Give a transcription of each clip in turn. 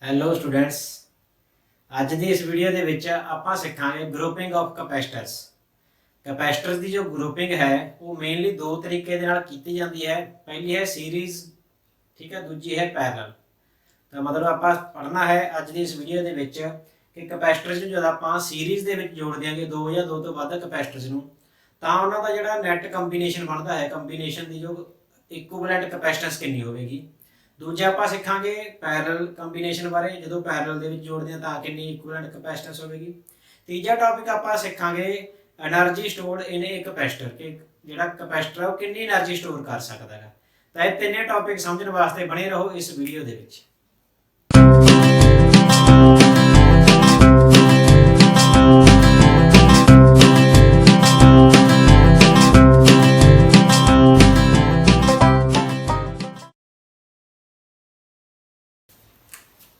Hello students. ਅੱਜ ਦੀ ਇਸ video ਦੇ ਵਿੱਚ ਆਪਾਂ ਸਿੱਖਾਂਗੇ ਗਰੁੱਪਿੰਗ ਆਫ ਕਪੈਸਿਟਰਸ। ਕਪੈਸਿਟਰਸ ਦੀ ਜੋ ਗਰੁੱਪਿੰਗ ਹੈ ਉਹ ਮੇਨਲੀ ਦੋ ਤਰੀਕੇ ਦੇ ਨਾਲ ਕੀਤੀ ਜਾਂਦੀ ਹੈ। ਪਹਿਲੀ ਹੈ ਸੀਰੀਜ਼, ਠੀਕ ਹੈ, ਦੂਜੀ ਹੈ ਪੈਰਲਲ। ਤਾਂ ਮਤਲਬ ਆਪਾਂ ਪੜ੍ਹਨਾ ਹੈ ਅੱਜ ਦੀ ਇਸ ਵੀਡੀਓ ਦੇ ਵਿੱਚ ਕਿ ਕਪੈਸਿਟਰਸ ਨੂੰ ਜਦ ਆਪਾਂ ਸੀਰੀਜ਼ ਦੇ ਵਿੱਚ ਜੋੜ ਦਿਆਂਗੇ ਦੋ ਜਾਂ ਦੋ ਤੋਂ ਵੱਧ ਕਪੈਸਿਟਰਸ ਨੂੰ, ਤਾਂ ਉਹਨਾਂ ਦਾ ਜਿਹੜਾ ਨੈਟ ਕੰਬੀਨੇਸ਼ਨ ਬਣਦਾ ਹੈ, ਕੰਬੀਨੇਸ਼ਨ ਦੀ ਜੋ ਇਕੁਇਵਲੈਂਟ ਕਪੈਸਿਟੈਂਸ ਕਿੰਨੀ ਹੋਵੇਗੀ। ਦੂਜਾ ਆਪਾਂ ਸਿੱਖਾਂਗੇ ਪੈਰਲਲ ਕੰਬੀਨੇਸ਼ਨ ਬਾਰੇ, ਜਦੋਂ ਪੈਰਲਲ ਦੇ ਵਿੱਚ ਜੋੜਦੇ ਹਾਂ ਤਾਂ ਕਿੰਨੀ ਇਕੁਇਵਲੈਂਟ ਕਪੈਸਿਟੈਂਸ ਹੋਵੇਗੀ। ਤੀਜਾ ਟੌਪਿਕ ਆਪਾਂ ਸਿੱਖਾਂਗੇ એનર્ਜੀ ਸਟੋਰਡ ਇਨ ਏ ਕਪੈਸਿਟਰ, ਕਿ ਜਿਹੜਾ ਕਪੈਸਿਟਰ ਉਹ ਕਿੰਨੀ એનર્ਜੀ ਸਟੋਰ ਕਰ ਸਕਦਾ ਹੈ। ਤਾਂ ਇਹ ਤਿੰਨੇ ਟੌਪਿਕ ਸਮਝਣ ਵਾਸਤੇ ਬਣੇ ਰਹੋ ਇਸ ਵੀਡੀਓ ਦੇ ਵਿੱਚ।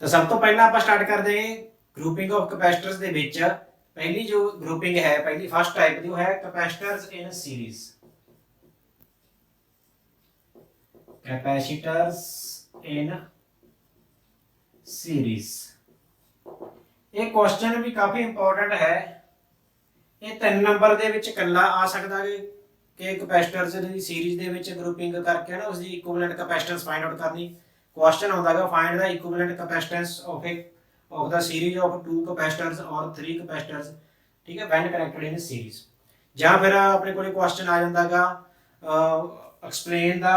ਤਾਂ ਸਭ ਤੋਂ ਪਹਿਲਾਂ ਆਪਾਂ ਸਟਾਰਟ ਕਰਦੇ ਹਾਂ ਗਰੁੱਪਿੰਗ ਆਫ ਕਪੈਸਿਟਰਸ ਦੇ ਵਿੱਚ। ਪਹਿਲੀ ਜੋ ਗਰੁੱਪਿੰਗ ਹੈ, ਪਹਿਲੀ ਫਸਟ ਟਾਈਪ ਦੀ, ਉਹ ਹੈ ਕਪੈਸਿਟਰਸ ਇਨ ਸੀਰੀਜ਼। ਕੈਪੈਸਿਟਰਸ in series. ਇਹ ਕੁਐਸਚਨ ਵੀ ਕਾਫੀ ਇੰਪੋਰਟੈਂਟ ਹੈ। ਇਹ 3 ਨੰਬਰ ਦੇ ਵਿੱਚ ਇਕੱਲਾ ਆ ਸਕਦਾ ਹੈ ਕਿ ਕਪੈਸਿਟਰਸ ਦੀ ਸੀਰੀਜ਼ ਦੇ ਵਿੱਚ ਗਰੁੱਪਿੰਗ ਕਰਕੇ ਨਾ ਉਸਦੀ ਇਕੁਇਵਲੈਂਟ ਕਪੈਸਿਟੈਂਸ ਫਾਈਂਡ ਆਊਟ ਕਰਨੀ। क्वेश्चन होता है find the equivalent capacitance of the series of 2 capacitors और 3 कैपेसिटर्स, ठीक है, व्हेन कनेक्टेड इन सीरीज। ਜਾਂ ਫਿਰ ਆਪਣੇ ਕੋਲੇ ਕੁਐਸਚਨ ਆ ਜਾਂਦਾ ਹੈਗਾ explain the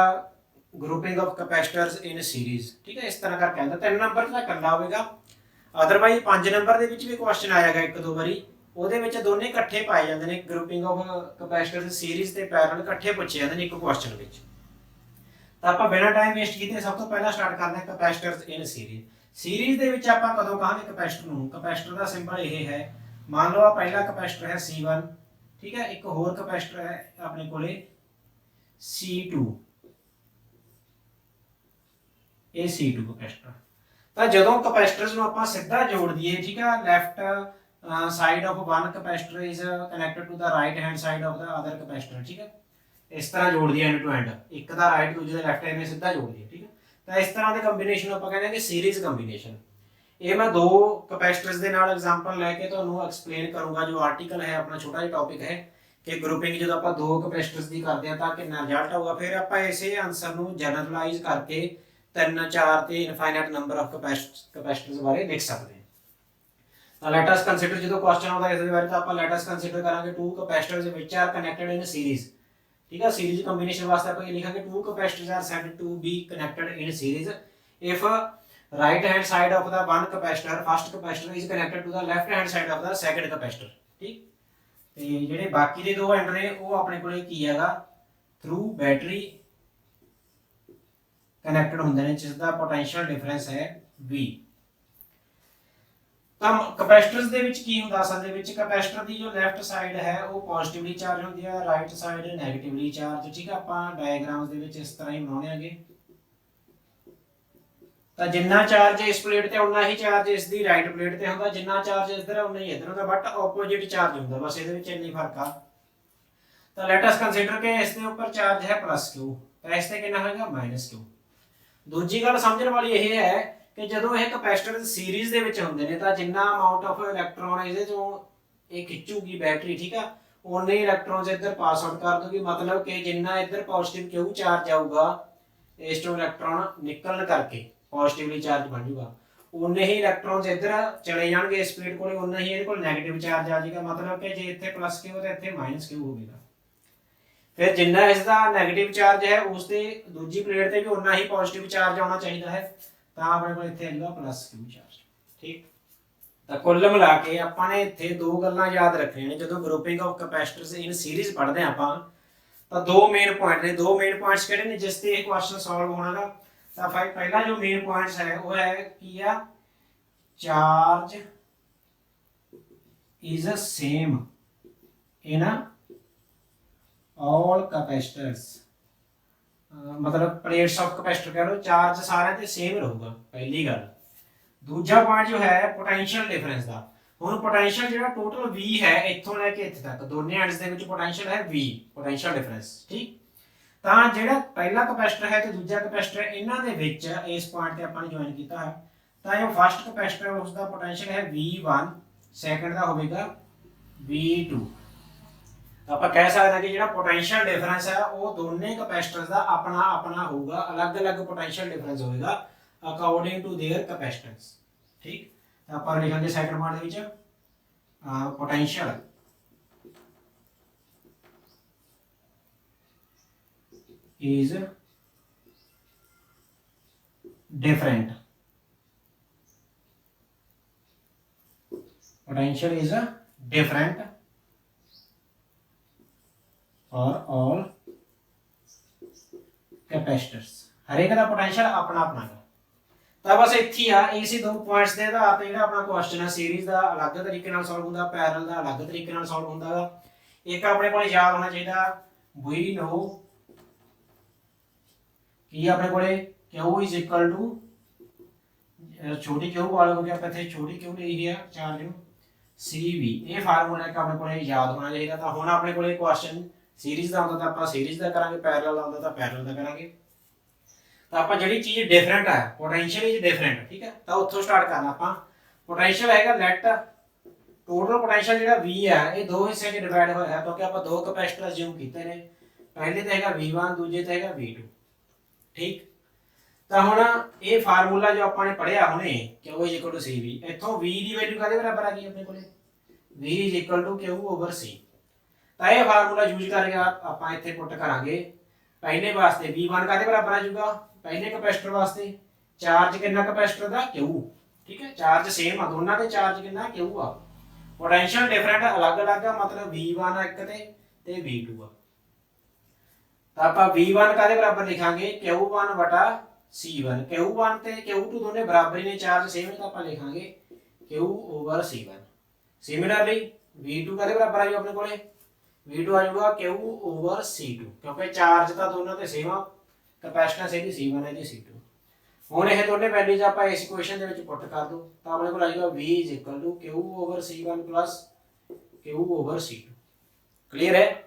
grouping of capacitors in series, ਠੀਕ ਹੈ। ਇਸ ਤਰ੍ਹਾਂ ਕਰਕੇ ਆਉਂਦਾ 3 ਨੰਬਰ ਦਾ ਇਕੱਲਾ ਹੋਵੇਗਾ। ਅਦਰਵਾਈਜ਼ 5 ਨੰਬਰ ਦੇ ਵਿੱਚ ਵੀ ਕੁਐਸਚਨ ਆਇਆਗਾ ਇੱਕ ਦੋ ਵਾਰੀ, ਉਹਦੇ ਵਿੱਚ ਦੋਨੇ ਇਕੱਠੇ ਪਾਏ ਜਾਂਦੇ ਨੇ। ਗਰੁੱਪਿੰਗ ਆਫ ਕੈਪੈਸਿਟਰਸ ਸੀਰੀਜ਼ ਤੇ ਪੈਰਲਲ ਇਕੱਠੇ ਪੁੱਛੇ ਜਾਂਦੇ ਨੇ ਇੱਕ ਕੁਐਸਚਨ ਵਿੱਚ। ਤਾਂ ਆਪਾਂ ਬਿਨਾਂ ਟਾਈਮ ਵੇਸਟ ਕੀਤੇ ਸਭ ਤੋਂ ਪਹਿਲਾਂ ਸਟਾਰਟ ਕਰਦੇ ਹਾਂ ਕਪੈਸਿਟਰਸ ਇਨ ਸੀਰੀਜ਼। ਸੀਰੀਜ਼ ਦੇ ਵਿੱਚ ਆਪਾਂ ਕਦੋਂ ਕਹਾਂਗੇ ਕਪੈਸਿਟਰ ਨੂੰ? ਕਪੈਸਿਟਰ ਦਾ ਸਿੰਬਲ ਇਹ ਹੈ। ਮੰਨ ਲਓ ਆ ਪਹਿਲਾ ਕਪੈਸਿਟਰ ਹੈ C1, ਠੀਕ ਹੈ। ਇੱਕ ਹੋਰ ਕਪੈਸਿਟਰ ਹੈ ਆਪਣੇ ਕੋਲੇ C2, ਇਹ C2 ਕਪੈਸਿਟਰ। ਤਾਂ ਜਦੋਂ ਕਪੈਸਿਟਰਸ ਨੂੰ ਆਪਾਂ ਸਿੱਧਾ ਜੋੜ ਦਈਏ, ਠੀਕ ਹੈ, left side of one capacitor is connected to the right hand side of the other capacitor, ਠੀਕ ਹੈ। ਇਸ ਤਰ੍ਹਾਂ ਜੋੜ ਦਿਆ ਐਂਡ ਟੂ ਐਂਡ, ਇੱਕ ਦਾ ਰਾਈਟ ਦੂਜੇ ਦਾ ਲੈਫਟ ਐਵੇਂ ਸਿੱਧਾ ਜੋੜ ਦਿਆ, ਠੀਕ ਹੈ। ਤਾਂ ਇਸ ਤਰ੍ਹਾਂ ਦੇ ਕੰਬੀਨੇਸ਼ਨ ਨੂੰ ਆਪਾਂ ਕਹਿੰਦੇ ਹਾਂ ਕਿ ਸੀਰੀਜ਼ ਕੰਬੀਨੇਸ਼ਨ। ਇਹ ਮੈਂ ਦੋ ਕਪੈਸਿਟਰਸ ਦੇ ਨਾਲ ਐਗਜ਼ਾਮਪਲ ਲੈ ਕੇ ਤੁਹਾਨੂੰ ਐਕਸਪਲੇਨ ਕਰੂੰਗਾ। ਜੋ ਆਰਟੀਕਲ ਹੈ ਆਪਣਾ ਛੋਟਾ ਜਿਹਾ ਟੌਪਿਕ ਹੈ ਕਿ ਗਰੁੱਪਿੰਗ ਜਦੋਂ ਆਪਾਂ ਦੋ ਕਪੈਸਿਟਰਸ ਦੀ ਕਰਦੇ ਹਾਂ ਤਾਂ ਕਿੰਨਾ ਰਿਜ਼ਲਟ ਆਊਗਾ। ਫਿਰ ਆਪਾਂ ਇਸੇ ਆਨਸਰ ਨੂੰ ਜਨਰਲਾਈਜ਼ ਕਰਕੇ 3, 4 ਤੇ ਇਨਫਾਈਨਾਈਟ ਨੰਬਰ ਆਫ ਕਪੈਸਿਟਰਸ ਬਾਰੇ ਲਿਖ ਸਕਦੇ ਹਾਂ। ਤਾਂ ਲੈਟ ਅਸ ਕੰਸੀਡਰ, ਜਦੋਂ ਕੁਐਸਚਨ ਆਉਂਦਾ ਇਸ ਦੇ ਬਾਰੇ ਤਾਂ ਆਪਾਂ ਲੈਟ ਅਸ ਕੰਸੀਡਰ ਕਰਾਂਗੇ 2 capacitors which are connected in series, ठीक है। सीरीज कॉम्बिनेशन वास्ते आप ये लिखेंगे 2 capacitors are said to be connected in series if right hand side of the one capacitor, first capacitor, is connected to the left hand side of the second capacitor, ठीक। ਤੇ ਜਿਹੜੇ ਬਾਕੀ ਦੇ ਦੋ ਐਂਡ ਨੇ ਉਹ ਆਪਣੇ ਕੋਲੇ ਕੀ ਹੈਗਾ, ਥਰੂ ਬੈਟਰੀ ਕਨੈਕਟਡ ਹੁੰਦੇ ਨੇ, ਜਿਸ ਦਾ ਪੋਟੈਂਸ਼ੀਅਲ ਡਿਫਰੈਂਸ ਹੈ V। ਤਾਂ ਕਪੈਸਿਟਰਸ ਦੇ ਵਿੱਚ ਕੀ ਹੁੰਦਾ ਅਸਲ ਦੇ ਵਿੱਚ? ਕਪੈਸਿਟਰ ਦੀ ਜੋ ਲੈਫਟ ਸਾਈਡ ਹੈ ਉਹ ਪੋਜ਼ਿਟਿਵਲੀ ਚਾਰਜ ਹੁੰਦੀ ਹੈ, ਰਾਈਟ ਸਾਈਡ ਨੈਗੇਟਿਵਲੀ ਚਾਰਜ, ਠੀਕ ਹੈ। ਆਪਾਂ ਡਾਇਗਰਾਮਸ ਦੇ ਵਿੱਚ ਇਸ ਤਰ੍ਹਾਂ ਹੀ ਬਣਾਉਣੇ ਆਗੇ। ਤਾਂ ਜਿੰਨਾ ਚਾਰਜ ਇਸ ਪਲੇਟ ਤੇ ਉਨਾ ਹੀ ਚਾਰਜ ਇਸ ਦੀ ਰਾਈਟ ਪਲੇਟ ਤੇ ਹੁੰਦਾ, ਜਿੰਨਾ ਚਾਰਜ ਇੱਧਰ ਉਨਾ ਹੀ ਇੱਧਰ ਹੁੰਦਾ, ਬਟ ਆਪੋਜ਼ਿਟ ਚਾਰਜ ਹੁੰਦਾ, ਬਸ ਇਹਦੇ ਵਿੱਚ ਇੰਨੀ ਫਰਕ ਆ। ਤਾਂ ਲੈਟ ਅਸ ਕੰਸੀਡਰ ਕਿ ਇਸ ਦੇ ਉੱਪਰ ਚਾਰਜ ਹੈ +Q, ਤਾਂ ਇਸ ਤੇ ਕਿੰਨਾ ਹੋਏਗਾ -Q। ਦੂਜੀ ਗੱਲ ਸਮਝਣ ਵਾਲੀ ਇਹ ਹੈ ਕਿ ਜਦੋਂ ਇਹ ਕਪੈਸਿਟਰ ਸੀਰੀਜ਼ ਦੇ ਵਿੱਚ ਹੁੰਦੇ ਨੇ ਤਾਂ ਜਿੰਨਾ ਅਮਾਉਂਟ ਆਫ ਇਲੈਕਟ੍ਰੋਨ ਇਹਦੇ ਚੋਂ ਇਹ ਖਿੱਚੂਗੀ ਬੈਟਰੀ, ਠੀਕ ਆ, ਉਨੇ ਇਲੈਕਟ੍ਰੋਨਸ ਇੱਧਰ ਪਾਸ ਆਊਟ ਕਰ ਦੂਗੀ। ਮਤਲਬ ਕਿ ਜਿੰਨਾ ਇੱਧਰ ਪੋਜ਼ਿਟਿਵ Q ਚਾਰਜ ਆਊਗਾ ਇਸ ਚੋਂ ਇਲੈਕਟ੍ਰੋਨ ਨਿਕਲਣ ਕਰਕੇ ਪੋਜ਼ਿਟਿਵਲੀ ਚਾਰਜ ਬਣ ਜਾਊਗਾ, ਉਨੇ ਹੀ ਇਲੈਕਟ੍ਰੋਨਸ ਇੱਧਰ ਚਲੇ ਜਾਣਗੇ ਇਸ ਪਲੇਟ ਕੋਲੇ, ਉਨਾ ਹੀ ਇਹਦੇ ਕੋਲ ਨੈਗੇਟਿਵ ਚਾਰਜ ਆ ਜਾਏਗਾ। ਮਤਲਬ ਕਿ ਜੇ ਇੱਥੇ +Q ਤੇ ਇੱਥੇ -Q ਹੋਵੇਗਾ। ਫਿਰ ਜਿੰਨਾ ਇਸ ਦਾ ਨੈਗੇਟਿਵ ਚਾਰਜ ਹੈ ਉਸ ਤੇ ਦੂਜੀ ਪਲੇਟ ਤੇ ਵੀ ਉਨਾ ਹੀ ਪੋਜ਼ਿਟਿਵ ਚਾਰਜ ਆਉਣਾ ਚਾਹੀਦਾ ਹੈ। ਤਾਂ ਆਪਣੇ ਕੋਲ ਇੱਥੇ ਆਏਗਾ +Q ਚਾਰਜ, ਠੀਕ। ਤਾਂ ਕੁੱਲ ਮਿਲਾ ਕੇ ਆਪਾਂ ਨੇ ਇੱਥੇ ਦੋ ਗੱਲਾਂ ਯਾਦ ਰੱਖਣੀਆਂ ਨੇ ਜਦੋਂ ਗਰੁੱਪਿੰਗ ਆਫ ਕਪੈਸਿਟਰਸ ਇਨ ਸੀਰੀਜ਼ ਪੜ੍ਹਦੇ ਆਪਾਂ। ਤਾਂ ਦੋ ਮੇਨ ਪੁਆਇੰਟ ਨੇ, ਦੋ ਮੇਨ ਪੁਆਇੰਟਸ ਕਿਹੜੇ ਨੇ ਜਿਸ ਤੇ ਇਹ ਕੁਐਸਚਨ ਸੋਲਵ ਹੋਣਾਗਾ। ਤਾਂ ਪਹਿਲਾ ਜੋ ਮੇਨ ਪੁਆਇੰਟਸ ਹੈ ਉਹ ਹੈ ਕੀ ਆ, charge is same in all capacitors, मतलब प्लेट्स ऑफ कैपेसिटर कह लो, चार्ज सारे ते सेम रहूगा, पहली गल। दूजा पॉइंट जो है पोटेंशियल डिफरेंस का। ਹੁਣ ਪੋਟੈਂਸ਼ੀਅਲ ਜਿਹੜਾ ਟੋਟਲ V ਹੈ ਇੱਥੋਂ ਲੈ ਕੇ ਇੱਥੇ ਤੱਕ ਦੋਨੇ ਐਂਡਸ ਦੇ ਵਿੱਚ ਪੋਟੈਂਸ਼ੀਅਲ ਹੈ V, ਪੋਟੈਂਸ਼ੀਅਲ ਡਿਫਰੈਂਸ, ਠੀਕ। ਤਾਂ ਜਿਹੜਾ ਪਹਿਲਾ ਕਪੈਸਿਟਰ ਹੈ ਤੇ ਦੂਜਾ ਕਪੈਸਿਟਰ ਇਹਨਾਂ ਦੇ ਵਿੱਚ ਇਸ ਪੁਆਇੰਟ ਤੇ ਆਪਾਂ ਨੇ ਜੁਆਇਨ ਕੀਤਾ ਹੈ। ਤਾਂ ਜੋ ਫਸਟ ਕਪੈਸਿਟਰ ਉਸ ਦਾ ਪੋਟੈਂਸ਼ੀਅਲ ਹੈ V1, ਸੈਕੰਡ ਦਾ ਹੋਵੇਗਾ V2। ਆਪਾਂ ਕਹਿ ਸਕਦੇ ਹਾਂ ਕਿ ਜਿਹੜਾ ਪੋਟੈਂਸ਼ੀਅਲ ਡਿਫਰੈਂਸ ਹੈ ਉਹ ਦੋਨੇ ਕਪੈਸਿਟਰਸ ਦਾ ਆਪਣਾ ਆਪਣਾ ਹੋਊਗਾ, ਅਲੱਗ-ਅਲੱਗ ਪੋਟੈਂਸ਼ੀਅਲ ਡਿਫਰੈਂਸ ਹੋਵੇਗਾ ਅਕੋਰਡਿੰਗ ਟੂ देयर ਕਪੈਸਿਟੈਂਸ। ਠੀਕ, ਤਾਂ ਆਪਾਂ ਲਿਖਾਂਗੇ ਸੈਕੰਡ ਪਾਰਟ ਦੇ ਵਿੱਚ potential is different, potential is different for all capacitors। हर एक का पोटेंशियल अपना अपना है। ਤਾਂ ਬਸ ਇੱਥੇ ਆ ਇਸੇ ਦੋ ਪੁਆਇੰਟਸ ਦੇ ਆਧਾਰ ਤੇ ਜਿਹੜਾ ਆਪਣਾ ਕੁਐਸਚਨ ਹੈ ਸੀਰੀਜ਼ ਦਾ ਅਲੱਗ ਤਰੀਕੇ ਨਾਲ ਸੋਲਵ ਹੁੰਦਾ, ਪੈਰਲਲ ਦਾ ਅਲੱਗ ਤਰੀਕੇ ਨਾਲ ਸੋਲਵ ਹੁੰਦਾ ਗਾ। ਇੱਕ ਆਪਣੇ ਕੋਲ ਯਾਦ ਹੋਣਾ ਚਾਹੀਦਾ ਵੀ ਨੋ ਕੀ ਆਪਣੇ ਕੋਲੇ Q ਇਜ਼ ਇਕੁਅਲ ਟੂ ਛੋਟੀ Q ਵਾਲਾ ਹੋ ਗਿਆ, ਆਪਾਂ ਇੱਥੇ ਛੋਟੀ Q ਲਈ ਹੈ ਚਾਰਜ ਨੂੰ CV। ਇਹ ਫਾਰਮੂਲਾ ਇੱਕ ਆਪਣੇ ਕੋਲੇ ਯਾਦ ਹੋਣਾ ਚਾਹੀਦਾ। ਤਾਂ ਹੁਣ ਆਪਣੇ ਕੋਲੇ ਕੁਐਸਚਨ ਸੀਰੀਜ਼ ਦਾ ਹੁੰਦਾ ਤਾਂ ਆਪਾਂ ਸੀਰੀਜ਼ ਦਾ ਕਰਾਂਗੇ, ਪੈਰਲਲ ਦਾ ਹੁੰਦਾ ਤਾਂ ਪੈਰਲਲ ਦਾ ਕਰਾਂਗੇ। ਤਾਂ ਆਪਾਂ ਜਿਹੜੀ ਚੀਜ਼ ਡਿਫਰੈਂਟ ਹੈ, ਪੋਟੈਂਸ਼ੀਅਲ ਇਜ਼ ਡਿਫਰੈਂਟ, ਠੀਕ ਹੈ, ਤਾਂ ਉੱਥੋਂ ਸਟਾਰਟ ਕਰਨਾ ਆਪਾਂ। ਪੋਟੈਂਸ਼ੀਅਲ ਹੈਗਾ ਲੈਟ ਟੋਟਲ ਪੋਟੈਂਸ਼ੀਅਲ ਜਿਹੜਾ V ਹੈ ਇਹ ਦੋ ਹਿੱਸਿਆਂ 'ਚ ਡਿਵਾਈਡ ਹੋਇਆ ਹੈ ਕਿਉਂਕਿ ਆਪਾਂ ਦੋ ਕਪੈਸਿਟਰ ਅਸਿਊਮ ਕੀਤੇ ਨੇ, ਪਹਿਲੇ ਤੇ ਹੈਗਾ V1, ਦੂਜੇ ਤੇ ਹੈਗਾ V2। ਠੀਕ, ਤਾਂ ਹੁਣ ਇਹ ਫਾਰਮੂਲਾ ਜੋ ਆਪਾਂ ਨੇ ਪੜਿਆ ਹੁਣੇ Q is equal to CV, ਇੱਥੋਂ V ਦੀ ਵੈਲਿਊ ਕਾਹਦੇ ਬਰਾਬਰ ਆ ਗਈ ਆਪਣੇ ਕੋਲੇ V is equal to Q over C। ਤਾਂ ਇਹ ਫਾਰਮੂਲਾ ਯੂਜ਼ ਕਰਕੇ ਆਪਾਂ ਇੱਥੇ ਪੁੱਟ ਕਰਾਂਗੇ ਪਹਿਲੇ ਵਾਸਤੇ V1 ਕਾਹਦੇ ਬਰਾਬਰ ਆ ਜਾਊਗਾ, ਪਹਿਲੇ ਕਪੈਸਿਟਰ ਵਾਸਤੇ ਚਾਰਜ ਕਿੰਨਾ ਕਪੈਸਿਟਰ ਦਾ Q। ਠੀਕ ਹੈ, ਚਾਰਜ ਸੇਮ ਆ ਦੋਨਾਂ ਦੇ, ਚਾਰਜ ਕਿੰਨਾ Q ਆ। ਪੋਟੈਂਸ਼ੀਅਲ ਡਿਫਰੈਂਟ ਅਲੱਗ-ਅਲੱਗ ਆ, ਮਤਲਬ V1 ਆ ਇੱਕ ਤੇ V2 ਆ। ਤਾਂ ਆਪਾਂ V1 ਕਾਹਦੇ ਬਰਾਬਰ ਲਿਖਾਂਗੇ Q1 ਵਟਾ C1। Q1 ਤੇ Q2 ਦੋਨੇ ਬਰਾਬਰ ਹੀ ਨੇ, ਚਾਰਜ ਸੇਮ ਹੈ, ਤਾਂ ਆਪਾਂ ਲਿਖਾਂਗੇ Q over C1। Similarly V2 ਕਾਹਦੇ ਬਰਾਬਰ ਆ ਜਾਊ ਆਪਣੇ ਕੋਲੇ V2 ਆ ਜਾਊਗਾ Q ਓਵਰ C2 ਕਿਉਂਕਿ ਚਾਰਜ ਤਾਂ ਦੋਨਾਂ ਤੇ ਸੇਮ ਆ, ਕਪੈਸਿਟੈਂਸ ਇਹਦੀ C1 ਹੈ ਜੀ C2। ਹੁਣ ਇਹ ਦੋਨੇ ਵੈਲਿਊਜ਼ ਆਪਾਂ ਇਸ ਇਕੁਏਸ਼ਨ ਦੇ ਵਿੱਚ ਪੁੱਟ ਕਰ ਦੋ ਤਾਂ ਆਪਣੇ ਕੋਲ ਆ ਜਾਊਗਾ V is equal to Q over C1 plus Q over C2। Clear ਹੈ।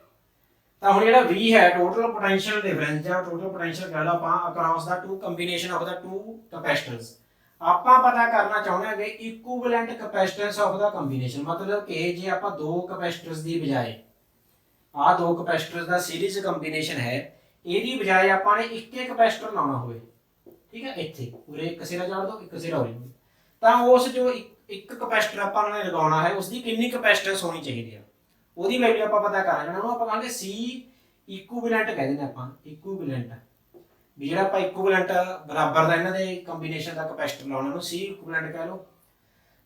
ਤਾਂ ਹੁਣ ਜਿਹੜਾ V ਹੈ ਟੋਟਲ ਪੋਟੈਂਸ਼ੀਅਲ ਡਿਫਰੈਂਸ ਜਾਂ ਟੋਟਲ ਪੋਟੈਂਸ਼ੀਅਲ ਕਹਿ ਲਓ ਆਪਾਂ across the two combination of the two capacitors. ਆਪਾਂ ਪਤਾ ਕਰਨਾ ਚਾਹੁੰਦੇ ਹਾਂ ਕਿ equivalent capacitance of the combination, ਮਤਲਬ ਕਿ ਜੇ ਆਪਾਂ ਦੋ ਕਪੈਸਿਟਰਸ ਦੀ ਬਜਾਏ ਆ ਦੋ ਕਪੈਸਿਟਰਸ ਦਾ ਸੀਰੀਜ਼ ਕੰਬੀਨੇਸ਼ਨ ਹੈ, ਇਹਦੀ ਬਜਾਏ ਆਪਾਂ ਨੇ ਇੱਕੇ ਕਪੈਸਿਟਰ ਲਾਉਣਾ ਹੋਵੇ, ਠੀਕ ਹੈ, ਇੱਥੇ ਉਰੇ ਇੱਕ ਸਿਰਾ ਜੋੜ ਦੋ ਇੱਕ ਸਿਰਾ ਉਰੇ, ਤਾਂ ਉਸ ਜੋ ਇੱਕ ਕਪੈਸਿਟਰ ਆਪਾਂ ਨੇ ਲਗਾਉਣਾ ਹੈ ਉਸ ਦੀ ਕਿੰਨੀ ਕਪੈਸਿਟੈਂਸ ਹੋਣੀ ਚਾਹੀਦੀ ਹੈ ਉਹਦੀ ਵੈਲਿਊ ਆਪਾਂ ਪਤਾ ਕਰਾਂਗੇ। ਉਹਨੂੰ ਆਪਾਂ ਕਹਾਂਗੇ C ਇਕੁਇਵਲੈਂਟ ਕਹਿ ਦਿੰਦੇ ਆਪਾਂ, ਇਕੁਇਵਲੈਂਟ ਵੀ ਜਿਹੜਾ ਆਪਾਂ ਇਕੁਇਵਲੈਂਟ ਬਰਾਬਰ ਦਾ ਇਹਨਾਂ ਦੇ ਕੰਬੀਨੇਸ਼ਨ ਦਾ ਕਪੈਸਿਟਰ ਲਾਉਣਾ ਉਹਨੂੰ C ਇਕੁਇਵਲੈਂਟ ਕਹਿ ਲਓ।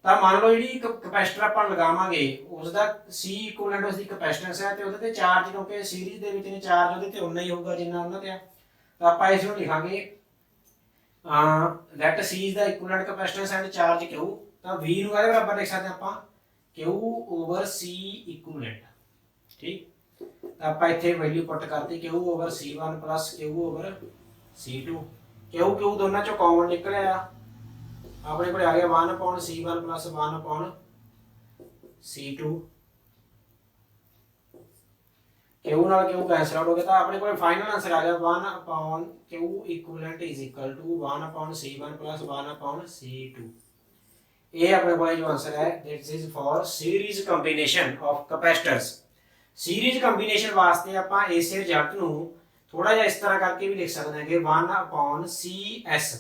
ਤਾਂ ਮੰਨ ਲਓ ਜਿਹੜੀ ਕਪੈਸਿਟਰ ਆਪਾਂ ਲਗਾਵਾਂਗੇ ਉਸ ਦਾ C ਇਕੁਇਵਲੈਂਟ ਉਸ ਦੀ ਕਪੈਸਿਟੈਂਸ ਹੈ ਤੇ ਉਹਦੇ ਤੇ ਚਾਰਜ ਕਿਉਂਕਿ ਸੀਰੀਜ਼ ਦੇ ਵਿੱਚ ਨੇ ਚਾਰਜ ਉਹਦੇ ਤੇ ਉਨਾ ਹੀ ਹੋਊਗਾ ਜਿੰਨਾ ਉਹਨਾਂ ਤੇ ਆ, ਤਾਂ ਆਪਾਂ ਇਸ ਨੂੰ ਲਿਖਾਂਗੇ let C is the equivalent capacitance and charge Q। ਤਾਂ V ਨੂੰ ਇਹਦੇ ਬਰਾਬਰ ਲਿਖ ਸਕਦੇ ਆਪਾਂ Q ਓਵਰ C ਇਕੁਇਵਲੈਂਟ। ਠੀਕ, ਤਾਂ ਆਪਾਂ ਇੱਥੇ ਵੈਲਿਊ ਪੁੱਟ ਕਰਤੀ Q over C1 plus Q over C2। Q ਦੋਨਾਂ ਚੋਂ ਕਾਮਨ ਨਿਕਲਿਆ ਆਪਣੇ ਕੋਲ ਆ ਗਿਆ 1/C1 ਪਲੱਸ 1/C2। Q ਨਾਲ Q ਕੈਂਸਲ ਆਊਟ ਹੋ ਗਿਆ ਤਾਂ ਆਪਣੇ ਕੋਲ ਫਾਈਨਲ ਆਨਸਰ ਆ ਗਿਆ 1/Q equivalent is equal to 1/C1 plus 1/C2। ਇਹ ਆਪਣੇ ਕੋਲ ਜੋ ਆਨਸਰ ਹੈ this is for series combination of capacitors. Series combination ਵਾਸਤੇ ਆਪਾਂ ਇਸੇ ਰਿਜ਼ਲਟ ਨੂੰ ਥੋੜਾ ਜਿਹਾ ਇਸ ਤਰ੍ਹਾਂ ਕਰਕੇ ਵੀ ਲਿਖ ਸਕਦੇ ਹਾਂ ਕਿ 1/CS।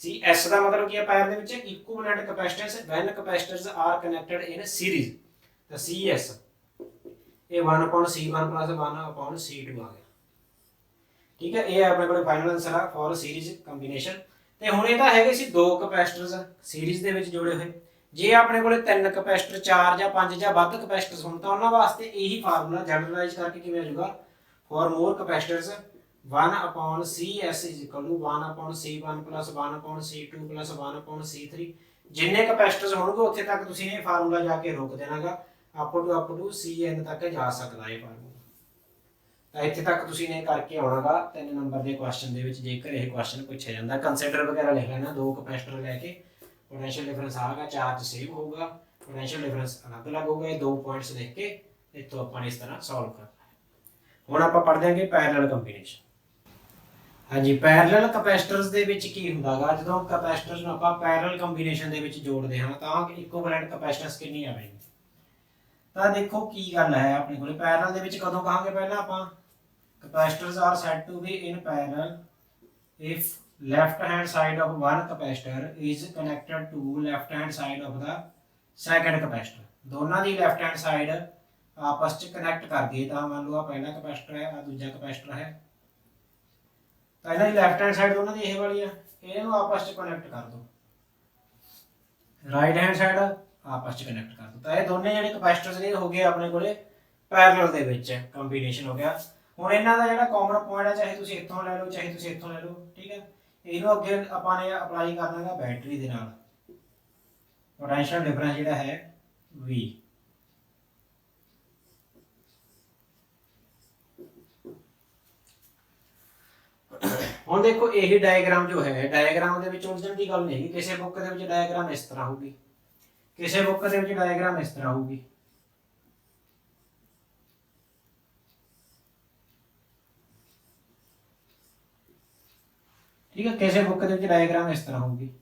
CS ਦਾ ਮਤਲਬ ਕੀ ਹੈ ਪੈਰ ਦੇ ਵਿੱਚ equivalent ਕਪੈਸਿਟੈਂਸ van ਕਪੈਸਿਟਰਸ R connected in series. ਤਾਂ CS ਇਹ 1/C1 ਪਲੱਸ 1/C2 ਆ ਗਿਆ। ਠੀਕ ਹੈ, ਇਹ ਆਪਣੇ ਕੋਲ ਫਾਈਨਲ ਆਨਸਰ ਆ ਫॉर ਸੀਰੀਜ਼ ਕੰਬੀਨੇਸ਼ਨ। ਤੇ ਹੁਣ ਇਹ ਤਾਂ ਹੈਗੇ ਸੀ ਦੋ ਕਪੈਸਿਟਰਸ ਸੀਰੀਜ਼ ਦੇ ਵਿੱਚ ਜੋੜੇ ਹੋਏ। ਜੇ ਆਪਣੇ ਕੋਲੇ ਤਿੰਨ ਕਪੈਸਿਟਰ, ਚਾਰ ਜਾਂ ਪੰਜ ਜਾਂ ਵੱਧ ਕਪੈਸਿਟਰਸ ਹੋਣ ਤਾਂ ਉਹਨਾਂ ਵਾਸਤੇ ਇਹੀ ਫਾਰਮੂਲਾ ਜਨਰਲਾਈਜ਼ ਕਰਕੇ ਕਿਵੇਂ ਆ ਜਾਊਗਾ for more capacitors 1/CS is equal to 1/C1 plus 1/C2 plus 1/C3। ਜਿੰਨੇ ਕਪੈਸਿਟਰਸ ਹੋਣਗੇ ਉੱਥੇ ਤੱਕ ਤੁਸੀਂ ਇਹ ਫਾਰਮੂਲਾ ਜਾ ਕੇ ਰੋਕ ਦੇਣਾਗਾ, ਅਪ ਟੂ CN ਤੱਕ ਜਾ ਸਕਦਾ ਇਹ ਫਾਰਮੂਲਾ। ਤਾਂ ਇੱਥੇ ਤੱਕ ਤੁਸੀਂ ਨੇ ਕਰਕੇ ਆਉਣਾਗਾ 3 ਨੰਬਰ ਦੇ ਕੁਐਸਚਨ ਦੇ ਵਿੱਚ ਜੇਕਰ ਇਹ ਕੁਐਸਚਨ ਪੁੱਛਿਆ ਜਾਂਦਾ। ਕੰਸੀਡਰ ਵਗੈਰਾ ਲਿਖ ਲੈਣਾ, ਦੋ ਕਪੈਸਿਟਰ ਲੈ ਕੇ ਪੋਟੈਂਸ਼ੀਅਲ ਡਿਫਰੈਂਸ ਆਗਾ, ਚਾਰਜ ਸੇਮ ਹੋਊਗਾ, ਪੋਟੈਂਸ਼ੀਅਲ ਡਿਫਰੈਂਸ ਅਲੱਗ-ਅਲੱਗ ਹੋਊਗਾ। ਇਹ ਦੋ ਪੁਆਇੰਟਸ ਲਿਖ ਕੇ ਇੱਥੋਂ ਆਪਾਂ ਨੇ ਇਸ ਤਰ੍ਹਾਂ ਸੋਲਵ ਕਰਨਾ ਹੈ। ਹੁਣ ਆਪਾਂ ਪੜ੍ਹਦੇ ਹਾਂਗੇ ਪੈਰਲਲ ਕੰਬੀਨੇਸ਼ਨ। ਹਾਂਜੀ ਪੈਰਲਲ ਕਪੈਸਿਟਰਸ ਦੇ ਵਿੱਚ ਕੀ ਹੁੰਦਾਗਾ, ਜਦੋਂ ਕਪੈਸਿਟਰਸ ਨੂੰ ਆਪਾਂ ਪੈਰਲਲ ਕੰਬੀਨੇਸ਼ਨ ਦੇ ਵਿੱਚ ਜੋੜਦੇ ਹਾਂ ਤਾਂ ਇਕੁਇਵਲੈਂਟ ਕਪੈਸਿਟੈਂਸ ਕਿੰਨੀ ਆਵੇਗੀ। ਤਾਂ ਦੇਖੋ ਕੀ ਗੱਲ ਹੈ ਆਪਣੇ ਕੋਲੇ ਪੈਰਲਲ ਦੇ ਵਿੱਚ ਕਦੋਂ ਕਹਾਂਗੇ, ਪਹਿਲਾਂ ਆਪਾਂ capacitors are said to be in parallel if left hand side of one capacitor is connected to left hand side of the second capacitor। ਦੋਨਾਂ ਦੀ left hand side ਆਪਸ ਚ ਕਨੈਕਟ ਕਰ ਦਈਏ ਤਾਂ ਮੰਨ ਲਓ ਆ ਪਹਿਲਾ ਕਪੈਸਿਟਰ ਹੈ, ਆ ਦੂਜਾ ਕਪੈਸਿਟਰ ਹੈ, ਤਾਂ ਇਹਨਾਂ ਦੀ ਲੈਫਟ ਹੈਂਡ ਸਾਈਡ ਦੋਨਾਂ ਦੀ ਇਹ ਵਾਲੀ ਆ, ਇਹਨੂੰ ਆਪਸ ਚ ਕਨੈਕਟ ਕਰ ਦੋ, ਰਾਈਟ ਹੈਂਡ ਸਾਈਡ ਆਪਸ ਚ ਕਨੈਕਟ ਕਰ ਦੋ, ਤਾਂ ਇਹ ਦੋਨੇ ਜਿਹੜੇ ਕਪੈਸਿਟਰਸ ਨੇ ਹੋ ਗਏ ਆਪਣੇ ਕੋਲੇ ਪੈਰਲਲ ਦੇ ਵਿੱਚ ਕੰਬੀਨੇਸ਼ਨ ਹੋ ਗਿਆ। ਹੁਣ ਇਹਨਾਂ ਦਾ ਜਿਹੜਾ ਕਾਮਨ ਪੁਆਇੰਟ ਹੈ, ਚਾਹੇ ਤੁਸੀਂ ਇੱਥੋਂ ਲੈ ਲਓ ਚਾਹੇ ਤੁਸੀਂ ਇੱਥੋਂ ਲੈ ਲਓ, ਠੀਕ ਹੈ, ਇਹਨੂੰ ਅੱਗੇ ਆਪਾਂ ਨੇ ਅਪਲਾਈ ਕਰਨਾ ਹੈਗਾ ਬੈਟਰੀ ਦੇ ਨਾਲ, ਪੋਟੈਂਸ਼ੀਅਲ ਡਿਫਰੈਂਸ ਜਿਹੜਾ ਹੈ V। ਹੁਣ ਦੇਖੋ ਇਹੀ ਡਾਇਗਰਾਮ ਜੋ ਹੈ, ਡਾਇਗਰਾਮ ਦੇ ਵਿੱਚ ਉਲਝਣ ਦੀ ਗੱਲ ਨਹੀਂ ਹੈਗੀ, ਕਿਸੇ ਬੁੱਕ ਦੇ ਵਿੱਚ ਡਾਇਗਰਾਮ ਇਸ ਤਰ੍ਹਾਂ ਹੋਊਗੀ, ਕਿਸੇ ਬੁੱਕ ਦੇ ਵਿੱਚ ਡਾਇਗਰਾਮ ਇਸ ਤਰ੍ਹਾਂ ਹੋਊਗੀ, ਠੀਕ ਹੈ, ਕਿਸੇ ਬੁੱਕ ਦੇ ਵਿੱਚ ਡਾਇਗਰਾਮ ਇਸ ਤਰ੍ਹਾਂ ਹੋਊਗੀ।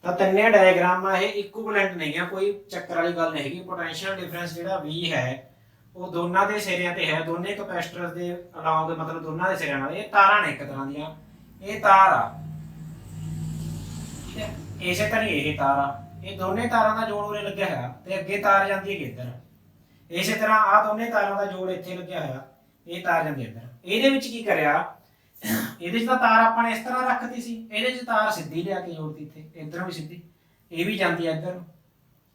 ਤਾਂ ਤਿੰਨੇ ਡਾਇਗਰਾਮ ਇਹ ਇਕੁਇਵਲੈਂਟ ਨਹੀਂ ਆ, ਕੋਈ ਚੱਕਰ ਵਾਲੀ ਗੱਲ ਨਹੀਂ ਹੈਗੀ। ਪੋਟੈਂਸ਼ੀਅਲ ਡਿਫਰੈਂਸ ਜਿਹੜਾ V ਹੈ ਉਹ ਦੋਨਾਂ ਦੇ ਸਿਰਿਆਂ ਤੇ ਹੈ, ਦੋਨੇ ਕਪੈਸਿਟਰਸ ਦੇ ਅਲੌਂਗ, ਮਤਲਬ ਦੋਨਾਂ ਦੇ ਸਿਰਿਆਂ ਨਾਲ। ਇਹ ਤਾਰਾਂ ਨੇ ਇੱਕ ਤਰ੍ਹਾਂ ਦੀਆਂ, ਇਹ ਤਾਰ ਆ, ਠੀਕ ਹੈ, ਇਸੇ ਤਰ੍ਹਾਂ ਇਹ ਤਾਰ ਆ, ਇਹ ਦੋਨੇ ਤਾਰਾਂ ਦਾ ਜੋੜ ਉਰੇ ਲੱਗਿਆ ਹੋਇਆ ਤੇ ਅੱਗੇ ਤਾਰ ਜਾਂਦੀ ਹੈ ਇੱਧਰ। ਇਸੇ ਤਰ੍ਹਾਂ ਆ ਦੋਨੇ ਤਾਰਾਂ ਦਾ ਜੋੜ ਇੱਥੇ ਲੱਗਿਆ ਹੋਇਆ, ਇਹ ਤਾਰ ਜਾਂਦੀ ਹੈ ਇੱਧਰ। ਇਹਦੇ ਵਿੱਚ ਕੀ ਕਰਿਆ, ਇਹਦੇ 'ਚ ਤਾਂ ਤਾਰ ਆਪਾਂ ਨੇ ਇਸ ਤਰ੍ਹਾਂ ਰੱਖਤੀ ਸੀ, ਇਹਦੇ 'ਚ ਤਾਰ ਸਿੱਧੀ ਲਿਆ ਕੇ ਜੋੜਤੀ ਇੱਥੇ, ਇੱਧਰੋਂ ਵੀ ਸਿੱਧੀ, ਇਹ ਵੀ ਜਾਂਦੀ ਹੈ ਇੱਧਰ ਨੂੰ,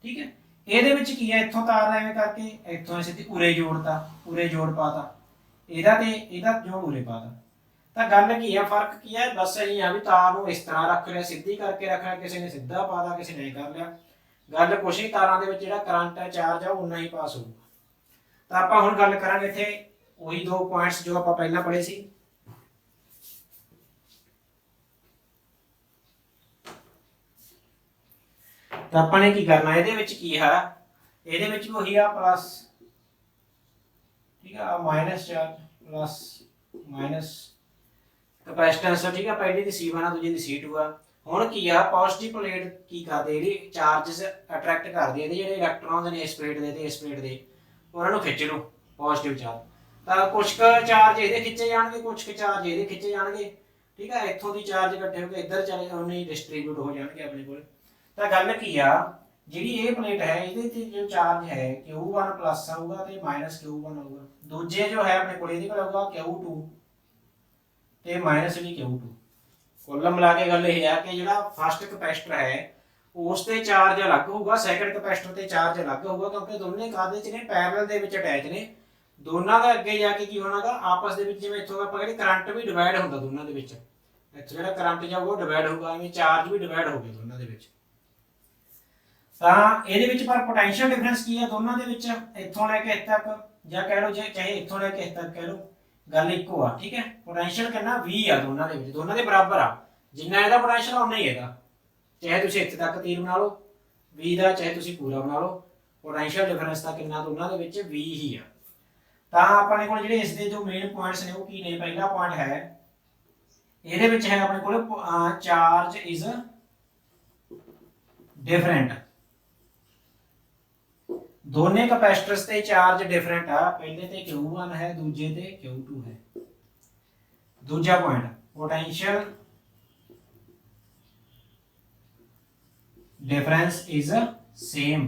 ਠੀਕ ਹੈ। ਇਹਦੇ ਵਿੱਚ ਕੀ ਹੈ, ਇੱਥੋਂ ਤਾਰ ਐਵੇਂ ਕਰਕੇ ਇੱਥੋਂ ਸਿੱਧੀ ਉਰੇ ਜੋੜਤਾ, ਉਰੇ ਜੋੜ ਪਾਤਾ, ਇਹਦਾ ਤੇ ਇਹਦਾ ਜੋੜ ਉਰੇ ਪਾਤਾ। ਤਾਂ ਗੱਲ ਕੀ ਆ, ਫਰਕ ਕੀ ਹੈ, ਬਸ ਇਹੀ ਆ ਵੀ ਤਾਰ ਨੂੰ ਇਸ ਤਰ੍ਹਾਂ ਰੱਖ ਲਿਆ, ਸਿੱਧੀ ਕਰਕੇ ਰੱਖਿਆ, ਕਿਸੇ ਨੇ ਸਿੱਧਾ ਪਾਤਾ, ਕਿਸੇ ਨੇ ਕਰ ਲਿਆ। ਗੱਲ ਕੁਛ ਨਹੀਂ, ਤਾਰਾਂ ਦੇ ਵਿੱਚ ਜਿਹੜਾ ਕਰੰਟ ਹੈ, ਚਾਰਜ ਆ, ਉਨਾ ਹੀ ਪਾਸ ਹੋਊਗਾ। ਤਾਂ ਆਪਾਂ ਹੁਣ ਗੱਲ ਕਰਾਂਗੇ ਇੱਥੇ ਉਹੀ ਦੋ ਪੁਆਇੰਟਸ ਜੋ ਆਪਾਂ ਪਹਿਲਾਂ ਪੜ੍ਹੇ ਸੀ। ਤਾਂ ਆਪਾਂ ਨੇ ਕੀ ਕਰਨਾ, ਇਹਦੇ ਵਿੱਚ ਕੀ ਹੈ, ਇਹਦੇ ਵਿੱਚ ਵੀ ਉਹੀ ਆ ਪਲੱਸ, ਠੀਕ ਆ, ਮਾਈਨਸ ਚਾਰਜ ਪਲੱਸ ਮਾਈਨਸ ਕਪੈਸਿਟੈਂਸ, ਠੀਕ ਆ, ਪਹਿਲੀ ਦੀ C1 ਆ, ਦੂਜੀ ਦੀ C2 ਆ। ਹੁਣ ਕੀ ਆ, ਪੋਜ਼ਿਟਿਵ ਪਲੇਟ ਕੀ ਕਰਦੀ, ਜਿਹੜੀ ਚਾਰजेस ਅਟਰੈਕਟ ਕਰਦੀ, ਇਹਦੇ ਜਿਹੜੇ ਇਲੈਕਟ੍ਰੋਨਸ ਨੇ ਇਸ ਪਲੇਟ ਦੇ ਤੇ ਇਸ ਪਲੇਟ ਦੇ, ਉਹਨਾਂ ਨੂੰ ਖਿੱਚ ਲਓ ਪੋਜ਼ਿਟਿਵ ਚਾਰਜ। ਤਾਂ ਕੁਝ ਕੁ ਚਾਰਜ ਇਹਦੇ ਖਿੱਚੇ ਜਾਣਗੇ, ਕੁਝ ਕੁ ਚਾਰਜ ਇਹਦੇ ਖਿੱਚੇ ਜਾਣਗੇ, ਠੀਕ ਆ, ਇੱਥੋਂ ਦੀ ਚਾਰਜ ਇਕੱਠੇ ਹੋ ਕੇ ਇੱਧਰ ਚਲੇ ਉਹਨੇ ਡਿਸਟ੍ਰੀਬਿਊਟ ਹੋ ਜਾਣਗੇ ਆਪਣੇ ਕੋਲ। ਤਾਂ ਗੱਲ ਕੀ ਆ, ਜਿਹੜੀ ਇਹ ਪਲੇਟ ਹੈ ਇਹਦੇ ਤੇ ਜੋ ਚਾਰਜ ਹੈ Q1 ਪਲੱਸ ਆਊਗਾ ਤੇ ਮਾਈਨਸ Q1 ਆਊਗਾ, ਦੂਜੇ ਜੋ ਹੈ ਆਪਣੇ ਕੋਲ ਇਹਦੇ ਕੋਲ ਆਊਗਾ Q2 ਤੇ ਮਾਈਨਸ ਵੀ Q2। ਕੁੱਲ ਮਿਲਾ ਕੇ ਗੱਲ ਇਹ ਆ ਕਿ ਜਿਹੜਾ ਫਸਟ ਕਪੈਸਿਟਰ ਹੈ ਉਸ ਤੇ ਚਾਰਜ ਅਲੱਗ ਹੋਊਗਾ, ਸੈਕੰਡ ਕਪੈਸਿਟਰ ਤੇ ਚਾਰਜ ਅਲੱਗ ਹੋਊਗਾ, ਕਿਉਂਕਿ ਦੋਨੇ ਕਾਹਦੇ ਚ ਨੇ, ਪੈਰਲਲ ਦੇ ਵਿੱਚ ਅਟੈਚ ਨੇ। ਦੋਨਾਂ ਦਾ ਅੱਗੇ ਜਾ ਕੇ ਕੀ ਹੋਣਾਗਾ, ਆਪਸ ਦੇ ਵਿੱਚ ਜਿਵੇਂ ਇੱਥੋਂ ਆਪਾਂ ਕਹਿੰਦੇ ਕਰੰਟ ਵੀ ਡਿਵਾਈਡ ਹੁੰਦਾ ਦੋਨਾਂ ਦੇ ਵਿੱਚ, ਇੱਥੋਂ ਜਿਹੜਾ ਕਰੰਟ ਜਾਊਗਾ ਉਹ ਡਿਵਾਈਡ ਹੋਊਗਾ, ਐਵੇਂ ਚਾਰਜ ਵੀ ਡਿਵਾਈਡ ਹੋ ਗਏ ਦੋਨਾਂ ਦੇ ਵਿੱਚ। ਤਾਂ ਇਹਦੇ ਵਿੱਚ ਪਰ ਪੋਟੈਂਸ਼ੀਅਲ ਡਿਫਰੈਂਸ ਕੀ ਹੈ ਦੋਨਾਂ ਦੇ ਵਿੱਚ, ਇੱਥੋਂ ਲੈ ਕੇ ਇੱਥੇ ਤੱਕ, ਜਾਂ ਕਹਿ ਲਓ ਜੇ ਚਾਹੇ ਇੱਥੋਂ ਲੈ ਕੇ ਇੱਥੇ ਤੱਕ ਕਹਿ ਲਓ, ਗੱਲ ਇੱਕੋ ਆ, ਠੀਕ ਹੈ। ਪੋਟੈਂਸ਼ੀਅਲ ਕਿੰਨਾ V ਆ ਦੋਨਾਂ ਦੇ ਵਿੱਚ, ਦੋਨਾਂ ਦੇ ਬਰਾਬਰ ਆ, ਜਿੰਨਾ ਇਹਦਾ ਪੋਟੈਂਸ਼ੀਅਲ ਉਨਾ ਹੀ ਇਹਦਾ, ਚਾਹੇ ਤੁਸੀਂ ਇੱਥੇ ਤੱਕ ਤੀਰ ਬਣਾ ਲਓ V ਦਾ, ਚਾਹੇ ਤੁਸੀਂ ਪੂਰਾ ਬਣਾ ਲਓ, ਪੋਟੈਂਸ਼ੀਅਲ ਡਿਫਰੈਂਸ ਤਾਂ ਕਿੰਨਾ ਦੋਨਾਂ ਦੇ ਵਿੱਚ V ਹੀ ਆ। ਤਾਂ ਆਪਣੇ ਕੋਲ ਜਿਹੜੇ ਇਸ ਦੇ ਜੋ ਮੇਨ ਪੁਆਇੰਟਸ ਨੇ ਉਹ ਕੀ ਨੇ, ਪਹਿਲਾ ਪੁਆਇੰਟ ਹੈ ਇਹਦੇ ਵਿੱਚ ਹੈ ਆਪਣੇ ਕੋਲ ਚਾਰਜ ਇਜ਼ ਡਿਫਰੈਂਟ, ਦੋਨੇ ਕਪੈਸਿਟਰਸ ਤੇ ਚਾਰਜ ਡਿਫਰੈਂਟ ਆ, ਪਹਿਲੇ ਤੇ Q1 ਹੈ, ਦੂਜੇ ਤੇ Q2 ਹੈ। ਦੂਜਾ point, potential difference is same,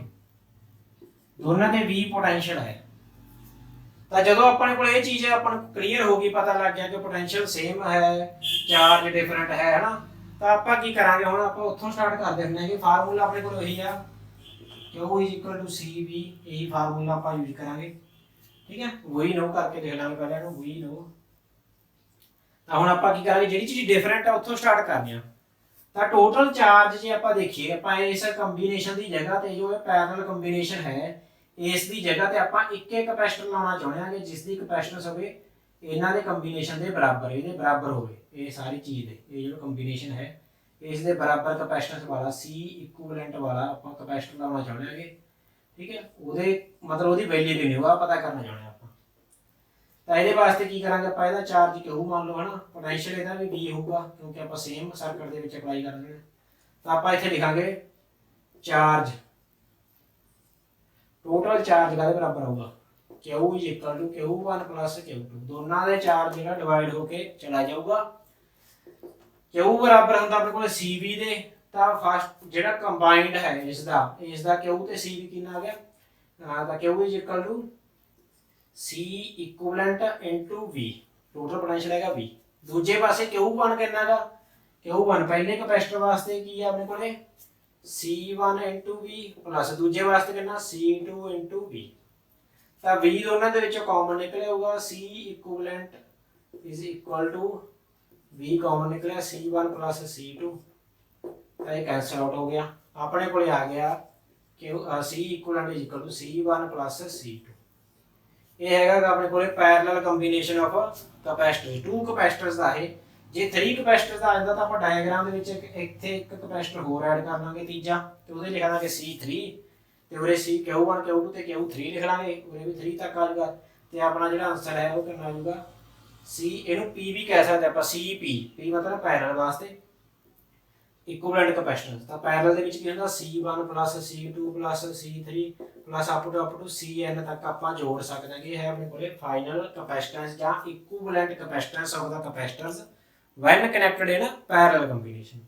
ਦੋਨਾਂ ਦੇ V ਪੋਟੈਂਸ਼ੀਅਲ ਹੈ। ਤਾਂ ਜਦੋਂ ਆਪਣੇ ਕੋਲ ਇਹ ਚੀਜ਼ ਆਪਾਂ ਨੂੰ ਕਲੀਅਰ ਹੋ ਗਈ, ਪਤਾ ਲੱਗ ਗਿਆ ਕਿ ਪੋਟੈਂਸ਼ੀਅਲ ਸੇਮ ਹੈ, ਚਾਰਜ ਡਿਫਰੈਂਟ ਹੈ ਹਨਾ, ਤਾਂ ਆਪਾਂ ਕੀ ਕਰਾਂਗੇ, ਹੁਣ ਆਪਾਂ ਉੱਥੋਂ ਸਟਾਰਟ ਕਰਦੇ ਹੁੰਦੇ ਹਾਂ ਕਿ ਫਾਰਮੂਲਾ ਆਪਣੇ ਕੋਲ ਉਹੀ ਆ, Q = CV, यही फार्मूला आप यूज करांगे, ठीक है। वही नो करके देख लांगे पहले ਨੂੰ वही नो। ਤਾਂ ਹੁਣ ਆਪਾਂ ਕੀ ਕਰਾਂਗੇ, ਜਿਹੜੀ ਚੀਜ਼ ਡਿਫਰੈਂਟ ਆ ਉੱਥੋਂ ਸਟਾਰਟ ਕਰਨੀ ਆ। ਤਾਂ ਟੋਟਲ ਚਾਰਜ ਜੇ ਆਪਾਂ ਦੇਖੀਏ, ਆਪਾਂ ਇਸ ਕੰਬੀਨੇਸ਼ਨ ਦੀ ਜਗ੍ਹਾ ਤੇ ਜੋ ਇਹ ਪੈਰਲਲ ਕੰਬੀਨੇਸ਼ਨ ਹੈ, ਇਸ ਦੀ ਜਗ੍ਹਾ ਤੇ ਆਪਾਂ ਇੱਕੇ ਕਪੈਸਿਟਰ ਲਾਉਣਾ ਚਾਹੁੰਦੇ ਹਾਂ ਜਿਸ ਦੀ ਕਪੈਸਿਟੈਂਸ ਹੋਵੇ ਇਹਨਾਂ ਦੇ ਕੰਬੀਨੇਸ਼ਨ ਦੇ ਬਰਾਬਰ, ਇਹਦੇ ਬਰਾਬਰ ਹੋਵੇ ਇਹ ਸਾਰੀ ਚੀਜ਼ ਦੇ, ਇਹ ਜਿਹੜਾ ਕੰਬੀਨੇਸ਼ਨ ਹੈ ਇਸ ਦੇ ਬਰਾਬਰ ਕਪੈਸਿਟੈਂਸ ਵਾਲਾ C ਇਕੁਇਵਲੈਂਟ ਵਾਲਾ ਆਪਾਂ ਕਪੈਸਿਟਰ ਲਾਉਣਾ ਚਾਹੁੰਦੇ ਹਾਂਗੇ। ਠੀਕ ਹੈ, ਉਹਦੇ ਮਤਲਬ ਉਹਦੀ ਵੈਲਿਊ ਕਿੰਨੀ ਹੋਊਗਾ ਪਤਾ ਕਰਨਾ ਚਾਹੁੰਦੇ ਆਪਾਂ। ਤਾਂ ਇਹਦੇ ਵਾਸਤੇ ਕੀ ਕਰਾਂਗੇ ਆਪਾਂ, ਇਹਦਾ ਚਾਰਜ ਕਿਉਂ ਮੰਨ ਲਓ ਹਨਾ, ਪੋਟੈਂਸ਼ੀਅਲ ਇਹਦਾ ਵੀ V ਹੋਊਗਾ ਕਿਉਂਕਿ ਆਪਾਂ ਸੇਮ ਸਰਕਟ ਦੇ ਵਿੱਚ ਅਪਲਾਈ ਕਰਦੇ ਹਾਂ। ਤਾਂ ਆਪਾਂ ਇੱਥੇ ਲਿਖਾਂਗੇ ਚਾਰਜ, ਟੋਟਲ ਚਾਰਜ ਕਾਹਦੇ ਬਰਾਬਰ ਹੋਊਗਾ, Q = Q1 + Q2, ਦੋਨਾਂ ਦੇ ਚਾਰਜ ਜਿਹੜਾ ਡਿਵਾਈਡ ਹੋ ਕੇ ਚਲਾ ਜਾਊਗਾ। Q ਬਰਾਬਰ ਹੁੰਦਾ ਆਪਣੇ ਕੋਲ CV ਦੇ, ਤਾਂ ਫਸਟ ਜਿਹੜਾ ਕੰਬਾਈਨਡ ਹੈ ਇਸ ਦਾ Q ਤੇ CV ਕਿੰਨਾ ਆ ਗਿਆ, ਤਾਂ Q = C equivalent * V, total potential ਹੈਗਾ V। ਦੂਜੇ ਪਾਸੇ Q1 ਕਿੰਨਾ ਹੈਗਾ, Q1 ਪਹਿਲੇ ਕਪੈਸਿਟਰ ਵਾਸਤੇ ਕੀ ਆ ਆਪਣੇ ਕੋਲੇ C1 * V ਪਲੱਸ ਦੂਜੇ ਵਾਸਤੇ ਕਿੰਨਾ C2 * V। ਤਾਂ V ਦੋਨਾਂ ਦੇ ਵਿੱਚੋਂ ਕਾਮਨ ਨਿਕਲਿਆ ਹੋਊਗਾ, C ਇਕੁਇਵਲੈਂਟ = V ਕਾਮਨ ਨਿਕਲਿਆ C1 + C2, ਤਾਂ ਇਹ ਕੈਂਸਲ ਆਊਟ ਹੋ ਗਿਆ। ਆਪਣੇ ਕੋਲੇ ਆ ਗਿਆ C ਇਕੁਇਵਲੈਂਟ = C1 + C2। ਇਹ ਹੈਗਾ ਆਪਣੇ ਕੋਲੇ parallel combination of capacitor, two capacitors ਦਾ ਇਹ। ਜੇ 3 ਕਪੈਸਿਟਰਸ ਦਾ ਆ ਜਾਂਦਾ ਤਾਂ ਆਪਾਂ ਡਾਇਗਰਾਮ ਦੇ ਵਿੱਚ ਇੱਥੇ ਇੱਕ ਕਪੈਸਿਟਰ ਹੋਰ ਐਡ ਕਰ ਲਾਂਗੇ ਤੀਜਾ, ਤੇ ਉਹਦੇ ਲਿਖ ਦਾਂਗੇ C3, ਤੇ ਉਰੇ Q1 Q2 ਤੇ Q3 ਲਿਖ ਲਾਂਗੇ, ਉਰੇ ਵੀ 3 ਤੱਕ ਆ ਜਾਊਗਾ। ਤੇ ਆਪਣਾ ਜਿਹੜਾ ਆਨਸਰ ਹੈ ਉਹ ਕਿੰਨਾ ਆ ਜਾਊਗਾ C, ਇਹਨੂੰ P ਵੀ ਕਹਿ ਸਕਦੇ ਆਪਾਂ, P ਮਤਲਬ ਪੈਰਲਲ ਵਾਸਤੇ ਇਕੁਇਵਲੈਂਟ ਕਪੈਸਿਟੈਂਸ। ਤਾਂ ਪੈਰਲਲ ਦੇ ਵਿੱਚ ਕੀ ਹੁੰਦਾ C1 + C2 + C3 + up to Cn ਤੱਕ ਆਪਾਂ ਜੋੜ ਸਕਦੇ ਹਾਂ। ਇਹ ਹੈ ਆਪਣੇ ਕੋਲੇ ਫਾਈਨਲ ਕਪੈਸਿਟੈਂਸ ਜਾਂ equivalent capacitance of the capacitors when connected in parallel combination.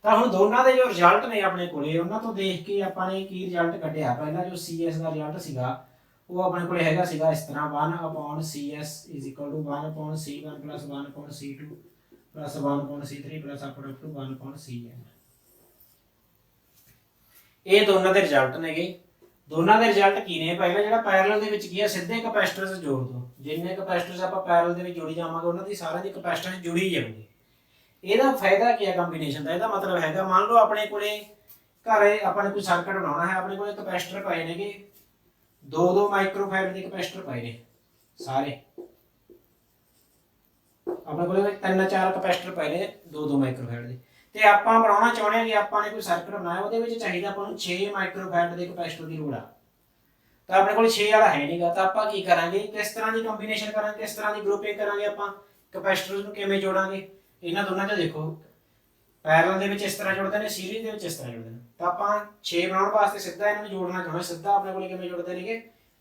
ਤਾਂ ਹੁਣ ਦੋਨਾਂ ਦੇ ਜੋ ਰਿਜ਼ਲਟ ਨੇ ਆਪਣੇ ਕੋਲੇ, ਉਹਨਾਂ ਤੋਂ ਦੇਖ ਕੇ ਆਪਾਂ ਨੇ ਕੀ ਰਿਜ਼ਲਟ ਕੱਢਿਆ। ਪਹਿਲਾਂ ਜੋ CS ਦਾ ਰਿਜ਼ਲਟ ਸੀਗਾ ਉਹ ਆਪਣੇ ਕੋਲੇ ਹੈਗਾ ਸੀਗਾ ਇਸ ਤਰ੍ਹਾਂ 1/CS = 1/C1 + 1/C2 + 1/C3 + up to 1/Cn। ਇਹ ਦੋਨਾਂ ਦੇ ਰਿਜ਼ਲਟ ਨੇਗੇ। ਦੋਨਾਂ ਦੇ ਰਿਜ਼ਲਟ ਕੀ ਨੇ, ਪਹਿਲਾਂ ਜਿਹੜਾ ਪੈਰਲਲ ਦੇ ਵਿੱਚ ਕੀ ਆ, ਸਿੱਧੇ ਕਪੈਸਿਟਰਸ ਜੋੜ ਦੋ, ਜਿੰਨੇ ਕਪੈਸਿਟਰਸ ਆਪਾਂ ਪੈਰਲਲ ਦੇ ਵਿੱਚ ਜੋੜੀ ਜਾਵਾਂਗੇ ਉਹਨਾਂ ਦੀ ਸਾਰਿਆਂ ਦੀ ਕਪੈਸਿਟੈਂਸ ਜੁੜੀ ਜਾਊਗੀ। ਇਹਦਾ ਫਾਇਦਾ ਕੀ ਹੈ ਕੰਬੀਨੇਸ਼ਨ ਦਾ, ਇਹਦਾ ਮਤਲਬ ਹੈਗਾ ਮੰਨ ਲਓ ਆਪਣੇ ਕੋਲੇ ਘਰੇ ਆਪਾਂ ਨੇ ਕੋਈ ਸਰਕਟ ਬਣਾਉਣਾ ਹੈ, ਆਪਣੇ ਕੋਲੇ ਕਪੈਸਿਟਰ ਪਏ ਨੇਗੇ 2-2 ਮਾਈਕਰੋਫੈਰਡ ਦੇ ਕਪੈਸਿਟਰ ਪਏ ਨੇ ਸਾਰੇ, ਆਪਣੇ ਕੋਲੇ 3-4 ਕਪੈਸਿਟਰ ਪਏ ਨੇ 2-2 ਮਾਈਕਰੋਫੈਰਡ ਦੇ, ਤੇ ਆਪਾਂ ਬਣਾਉਣਾ ਚਾਹੁੰਦੇ ਹਾਂ ਕਿ ਆਪਾਂ ਨੇ ਕੋਈ ਸਰਕਟ ਬਣਾਇਆ ਉਹਦੇ ਵਿੱਚ ਚਾਹੀਦਾ ਆਪਾਂ ਨੂੰ 6 ਮਾਈਕਰੋਫੈਰਡ ਦੇ ਕਪੈਸਿਟਰ ਦੀ ਲੋੜ ਆ। ਤਾਂ ਆਪਣੇ ਕੋਲ 6 ਵਾਲਾ ਹੈ ਨਹੀਂਗਾ, ਤਾਂ ਆਪਾਂ ਕੀ ਕਰਾਂਗੇ, ਕਿਸ ਤਰ੍ਹਾਂ ਦੀ ਕੰਬੀਨੇਸ਼ਨ ਕਰਾਂਗੇ, ਕਿਸ ਤਰ੍ਹਾਂ ਦੀ ਗਰੁੱਪਿੰਗ ਕਰਾਂਗੇ, ਆਪਾਂ ਕਪੈਸਿਟਰਸ ਨੂੰ ਕਿਵੇਂ ਜੋੜਾਂਗੇ। ਇਹਨਾਂ ਦੋਨਾਂ 'ਚ ਦੇਖੋ ਪੈਰਲਲ ਦੇ ਵਿੱਚ ਇਸ ਤਰ੍ਹਾਂ ਜੁੜਦੇ ਨੇ, ਸੀਰੀਜ਼ ਦੇ ਵਿੱਚ ਇਸ ਤਰ੍ਹਾਂ ਜੁੜਦੇ ਨੇ। ਤਾਂ ਆਪਾਂ 6 ਬਣਾਉਣ ਵਾਸਤੇ ਸਿੱਧਾ ਇਹਨਾਂ ਨੂੰ ਜੋੜਨਾ ਚਾਹੁੰਦੇ, ਸਿੱਧਾ ਆਪਣੇ ਕੋਲ ਕਿਵੇਂ ਜੁੜਦੇ ਨੇਗੇ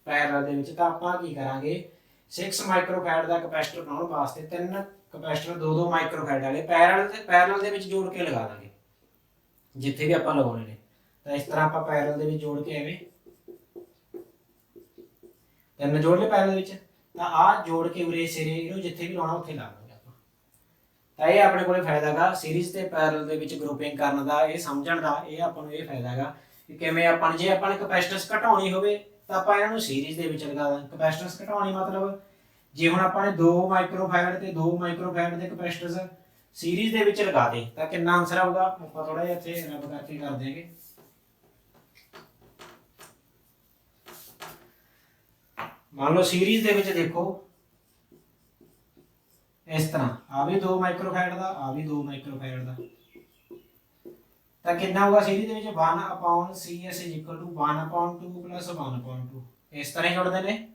ਪੈਰਲਲ ਦੇ ਵਿੱਚ। ਤਾਂ ਆਪਾਂ ਕੀ ਕਰਾਂਗੇ 6 ਮਾਈਕਰੋਫੈਰਡ ਦਾ ਕਪੈਸਿਟਰ ਬਣਾਉਣ ਵਾਸਤੇ 3 ਕਪੈਸਿਟਰ 2-2 ਮਾਈਕਰੋਫੈਰਡ ਵਾਲੇ ਪੈਰਲਲ ਦੇ ਵਿੱਚ ਜੋੜ ਕੇ ਲਗਾ ਦਾਂਗੇ ਜਿੱਥੇ ਵੀ ਆਪਾਂ ਲਗਾਉਣੇ ਨੇ। ਤਾਂ ਇਸ ਤਰ੍ਹਾਂ ਆਪਾਂ ਪੈਰਲਲ ਦੇ ਵਿੱਚ ਜੋੜ ਕੇ ਐਵੇਂ 3 ਜੋੜ ਲਏ ਪੈਰਲਲ ਦੇ ਵਿੱਚ, ਤਾਂ ਆਹ ਜੋੜ ਕੇ ਉਰੇ ਸਿਰੇ ਇਹਨੂੰ ਜਿੱਥੇ ਵੀ ਲਾਉਣਾ ਉੱਥੇ ਲਾ ਦਾਂਗੇ ਆਪਾਂ। ਤਾਂ ਇਹ ਆਪਣੇ ਕੋਲੇ ਫਾਇਦਾ ਹੈਗਾ ਸੀਰੀਜ਼ ਤੇ ਪੈਰਲਲ ਦੇ ਵਿੱਚ ਗਰੁੱਪਿੰਗ ਕਰਨ ਦਾ, ਇਹ ਸਮਝਣ ਦਾ, ਇਹ ਆਪਾਂ ਨੂੰ ਇਹ ਫਾਇਦਾ ਹੈਗਾ ਕਿ ਕਿਵੇਂ ਆਪਾਂ ਜੇ ਆਪਾਂ ਨੇ ਕਪੈਸਿਟੈਂਸ ਘਟਾਉਣੀ ਹੋਵੇ ਤਾਂ ਆਪਾਂ ਇਹਨਾਂ ਨੂੰ ਸੀਰੀਜ਼ ਦੇ ਵਿੱਚ ਲਗਾ ਦਾਂਗੇ। ਕਪੈਸਿਟੈਂਸ ਘਟਾਉਣੀ ਮਤਲਬ ਜੇ ਹੁਣ ਆਪਾਂ ਨੇ 2 ਮਾਈਕਰੋਫੈਰਡ ਤੇ 2 ਮਾਈਕਰੋਫੈਰਡ ਦੇ ਕਪੈਸਿਟਰਸ ਸੀਰੀਜ਼ ਦੇ ਵਿੱਚ ਲਗਾ ਦੇ ਤਾਂ ਕਿੰਨਾ ਆਨਸਰ ਆਊਗਾ, ਆਪਾਂ ਥੋੜਾ ਜਿਹਾ ਇੱਥੇ ਰੱਬ ਕਰਕੇ ਕਰ ਦੇਵਾਂਗੇ। ਮੰਨ ਲਓ ਸੀਰੀਜ਼ ਦੇ ਵਿੱਚ ਦੇਖੋ ਇਸ ਤਰ੍ਹਾਂ ਆ ਵੀ 2 ਮਾਈਕਰੋਫੈਰਡ ਦਾ, ਆ ਵੀ 2 ਮਾਈਕਰੋਫੈਰਡ ਦਾ, ਤਾਂ ਕਿੰਨਾ ਹੋਊਗਾ ਸੀਰੀਜ਼ ਦੇ ਵਿੱਚ 1/CS = 1/2 + 1/2। ਇਸ ਤਰ੍ਹਾਂ ਹੀ ਜੁੜਦੇ ਨੇ।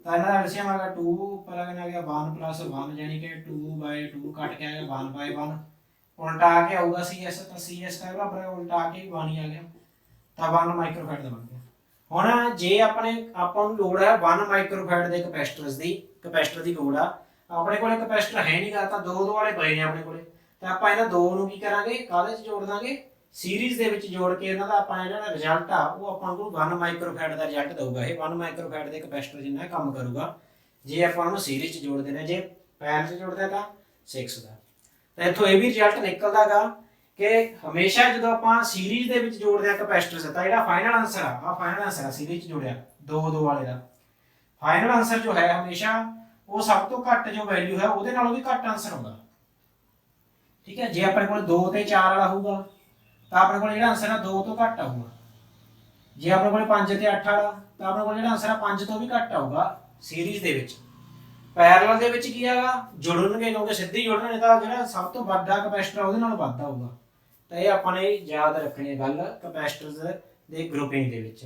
ਤਾਂ ਇਹਨਾਂ ਦਾ ਐਲਸੀਐਮ ਆ ਗਿਆ 2 ਉੱਪਰ ਆ ਗਿਆ 1 + 1 ਯਾਨੀ ਕਿ 2/2 ਕੱਟ ਕੇ ਆ ਗਿਆ 1/1, ਉਲਟਾ ਆ ਕੇ ਆਊਗਾ CS, ਤਾਂ CS ਦਾ ਬਰਾਬਰ ਉਲਟਾ ਆ ਕੇ 1 ਹੀ ਆ ਗਿਆ, ਤਾਂ 1 ਮਾਈਕਰੋਫੈਰਡ ਦਾ ਬਣ ਗਿਆ। ਹੁਣ ਜੇ ਆਪਾਂ ਨੂੰ ਲੋੜ ਹੈ 1 ਮਾਈਕਰੋਫੈਰਡ ਦੇ ਕਪੈਸਿਟਰ ਦੀ ਲੋੜ ਆ, ਆਪਣੇ ਕੋਲੇ ਕਪੈਸਿਟਰ ਹੈ ਨਹੀਂਗਾ, ਤਾਂ 2-2 ਵਾਲੇ ਪਏ ਨੇ ਆਪਣੇ ਕੋਲੇ, ਤਾਂ ਆਪਾਂ ਇਹਨਾਂ 2 ਨੂੰ ਕੀ ਕਰਾਂਗੇ ਕਾਹਦੇ 'ਚ ਜੋੜ ਦਾਂਗੇ ਸੀਰੀਜ਼ ਦੇ ਵਿੱਚ ਜੋੜ ਕੇ ਇਹਨਾਂ ਦਾ ਆਪਾਂ ਜਿਹੜਾ ਰਿਜ਼ਲਟ ਆ ਉਹ ਆਪਾਂ ਨੂੰ 1 ਮਾਈਕਰੋਫੈਰਡ ਦਾ ਰਿਜ਼ਲਟ ਦਊਗਾ। ਇਹ 1 ਮਾਈਕਰੋਫੈਰਡ ਦੇ ਕਪੈਸਿਟਰ ਜਿੰਨਾ ਕੰਮ ਕਰੂਗਾ ਜੇ ਆਪਾਂ ਉਹਨੂੰ ਸੀਰੀਜ਼ 'ਚ ਜੋੜਦੇ ਨੇ, ਜੇ ਪੈਰਲਲ 'ਚ ਜੋੜਦੇ ਤਾਂ 6 ਦਾ। ਤਾਂ ਇੱਥੋਂ ਇਹ ਵੀ ਰਿਜ਼ਲਟ ਨਿਕਲਦਾਗਾ ਕਿ ਹਮੇਸ਼ਾ ਜਦੋਂ ਆਪਾਂ ਸੀਰੀਜ਼ ਦੇ ਵਿੱਚ ਜੋੜਦੇ ਆ ਕਪੈਸਿਟਰਸ, ਤਾਂ ਜਿਹੜਾ ਫਾਈਨਲ ਆਨਸਰ ਆ ਫਾਈਨਲ ਆਨਸਰ ਆ ਸੀਰੀਜ਼ 'ਚ ਜੋੜਿਆ 2-2 ਵਾਲੇ ਦਾ ਫਾਈਨਲ ਆਨਸਰ ਜੋ ਹੈ ਹਮੇਸ਼ਾ ਉਹ ਸਭ ਤੋਂ ਘੱਟ ਜੋ ਵੈਲਿਊ ਹੈ ਉਹਦੇ ਨਾਲੋਂ ਵੀ ਘੱਟ ਆਨਸਰ ਆਉਂਦਾ। ਠੀਕ ਹੈ, ਜੇ ਆਪਣੇ ਕੋਲ 2 ਤੇ 4 ਵਾਲਾ ਹੋਊਗਾ ਤਾਂ ਆਪਣੇ ਕੋਲ ਜਿਹੜਾ ਆਨਸਰ ਆ 2 ਤੋਂ ਘੱਟ ਆਊਗਾ। ਜੇ ਆਪਣੇ ਕੋਲ 5 ਤੇ 8 ਵਾਲਾ ਤਾਂ ਆਪਣੇ ਕੋਲ ਜਿਹੜਾ ਆਨਸਰ ਆ 5 ਤੋਂ ਵੀ ਘੱਟ ਆਊਗਾ ਸੀਰੀਜ਼ ਦੇ ਵਿੱਚ। ਪੈਰਲਲ ਦੇ ਵਿੱਚ ਕੀ ਹੈਗਾ ਜੁੜਨਗੇ, ਕਿਉਂਕਿ ਸਿੱਧੇ ਜੁੜਨਗੇ ਤਾਂ ਜਿਹੜਾ ਸਭ ਤੋਂ ਵੱਡਾ ਕਪੈਸਿਟਰ ਉਹਦੇ ਨਾਲੋਂ ਵੱਧ ਆਊਗਾ। ਤਾਂ ਇਹ ਆਪਾਂ ਨੇ ਯਾਦ ਰੱਖਣੀ ਹੈ ਗੱਲ ਕਪੈਸਿਟਰਸ ਦੇ ਗਰੁੱਪਿੰਗ ਦੇ ਵਿੱਚ।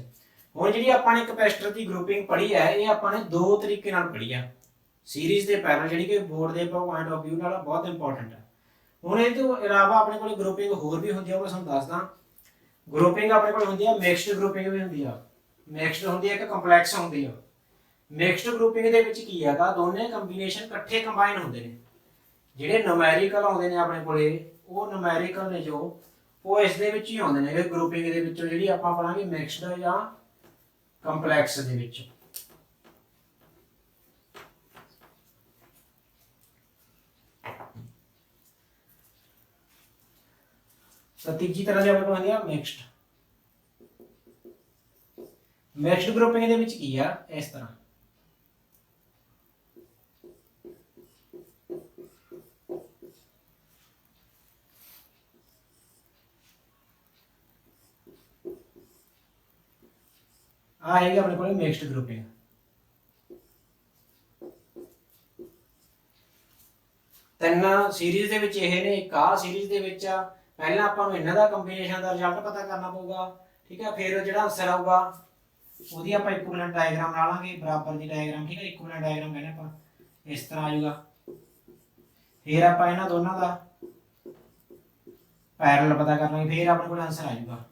ਹੁਣ ਜਿਹੜੀ ਆਪਾਂ ਨੇ ਕਪੈਸਿਟਰ ਦੀ ਗਰੁੱਪਿੰਗ ਪੜ੍ਹੀ ਹੈ ਇਹ ਆਪਾਂ ਨੇ ਦੋ ਤਰੀਕੇ ਨਾਲ ਪੜ੍ਹੀ ਆ, ਸੀਰੀਜ਼ ਦੇ ਪੈਰਲਲ, ਜਿਹੜੀ ਕਿ ਬੋਰਡ ਦੇ ਪੁਆਇੰਟ ਆਫ View ਨਾਲ ਬਹੁਤ ਇੰਪੋਰਟੈਂਟ ਹੈ। ਹੁਣ ਇਹ ਤੋਂ ਇਲਾਵਾ ਆਪਣੇ ਕੋਲ ਗਰੁੱਪਿੰਗ ਹੋਰ ਵੀ ਹੁੰਦੀ ਆ, ਉਹ ਮੈਂ ਤੁਹਾਨੂੰ ਦੱਸਦਾ। ਗਰੁੱਪਿੰਗ ਆਪਣੇ ਕੋਲ ਹੁੰਦੀ ਆ ਮਿਕਸਡ ਗਰੁੱਪਿੰਗ ਵੀ ਹੁੰਦੀ ਆ, ਮਿਕਸਡ ਹੁੰਦੀ ਆ, ਇੱਕ ਕੰਪਲੈਕਸ ਹੁੰਦੀ ਆ। ਮਿਕਸਡ ਗਰੁੱਪਿੰਗ ਦੇ ਵਿੱਚ ਕੀ ਹੈਗਾ, ਦੋਨੇ ਕੰਬੀਨੇਸ਼ਨ ਇਕੱਠੇ ਕੰਬਾਈਨ ਹੁੰਦੇ ਨੇ। ਜਿਹੜੇ ਨੂਮੈਰੀਕਲ ਆਉਂਦੇ ਨੇ ਆਪਣੇ ਕੋਲੇ, ਉਹ ਨੂਮੈਰੀਕਲ ਨੇ ਜੋ ਉਹ ਇਸ ਦੇ ਵਿੱਚ ਹੀ ਆਉਂਦੇ ਨੇ ਗਰੁੱਪਿੰਗ ਦੇ ਵਿੱਚੋਂ, ਜਿਹੜੀ ਆਪਾਂ ਪੜਾਂਗੇ ਮਿਕਸਡ ਜਾਂ ਕੰਪਲੈਕਸ ਦੇ ਵਿੱਚ। ਤਾਂ ਤੀਜੀ ਤਰ੍ਹਾਂ ਦੀ ਆਪਣੇ ਕੋਲ ਹੁੰਦੀ ਆ ਮਿਕਸਡ। ਮਿਕਸਡ ਗਰੁੱਪਿੰਗ ਦੇ ਵਿੱਚ ਕੀ ਆ, ਇਸ ਤਰ੍ਹਾਂ ਆ ਹੈਗੀ ਆਪਣੇ ਕੋਲ ਮਿਕਸਡ ਗਰੁੱਪਿੰਗ। ਤਿੰਨ ਸੀਰੀਜ਼ ਦੇ ਵਿੱਚ ਇਹ ਨੇ, ਇੱਕ ਆ ਸੀਰੀਜ਼ ਦੇ ਵਿੱਚ ਆ। ਪਹਿਲਾਂ ਆਪਾਂ ਨੂੰ ਇਹਨਾਂ ਦਾ ਕੰਬੀਨੇਸ਼ਨ ਦਾ ਰਿਜ਼ਲਟ ਪਤਾ ਕਰਨਾ ਪਊਗਾ, ਠੀਕ ਹੈ। ਫਿਰ ਜਿਹੜਾ ਆਨਸਰ ਆਊਗਾ ਉਹਦੀ ਆਪਾਂ ਇਕੁਇਵਲੈਂਟ ਡਾਇਗਰਾਮ ਲਾ ਲਾਂਗੇ, ਬਰਾਬਰ ਦੀ ਡਾਇਗਰਾਮ, ਠੀਕ ਹੈ। ਇਕੁਇਵਲੈਂਟ ਡਾਇਗਰਾਮ ਕਹਿੰਦੇ ਆਪਾਂ, ਇਸ ਤਰ੍ਹਾਂ ਆ ਜਾਊਗਾ। ਫਿਰ ਆਪਾਂ ਇਹਨਾਂ ਦੋਨਾਂ ਦਾ ਪੈਰਲਲ ਪਤਾ ਕਰ ਲਾਂਗੇ, ਫਿਰ ਆਪਣੇ ਕੋਲ ਆਨਸਰ ਆ ਜਾਊਗਾ,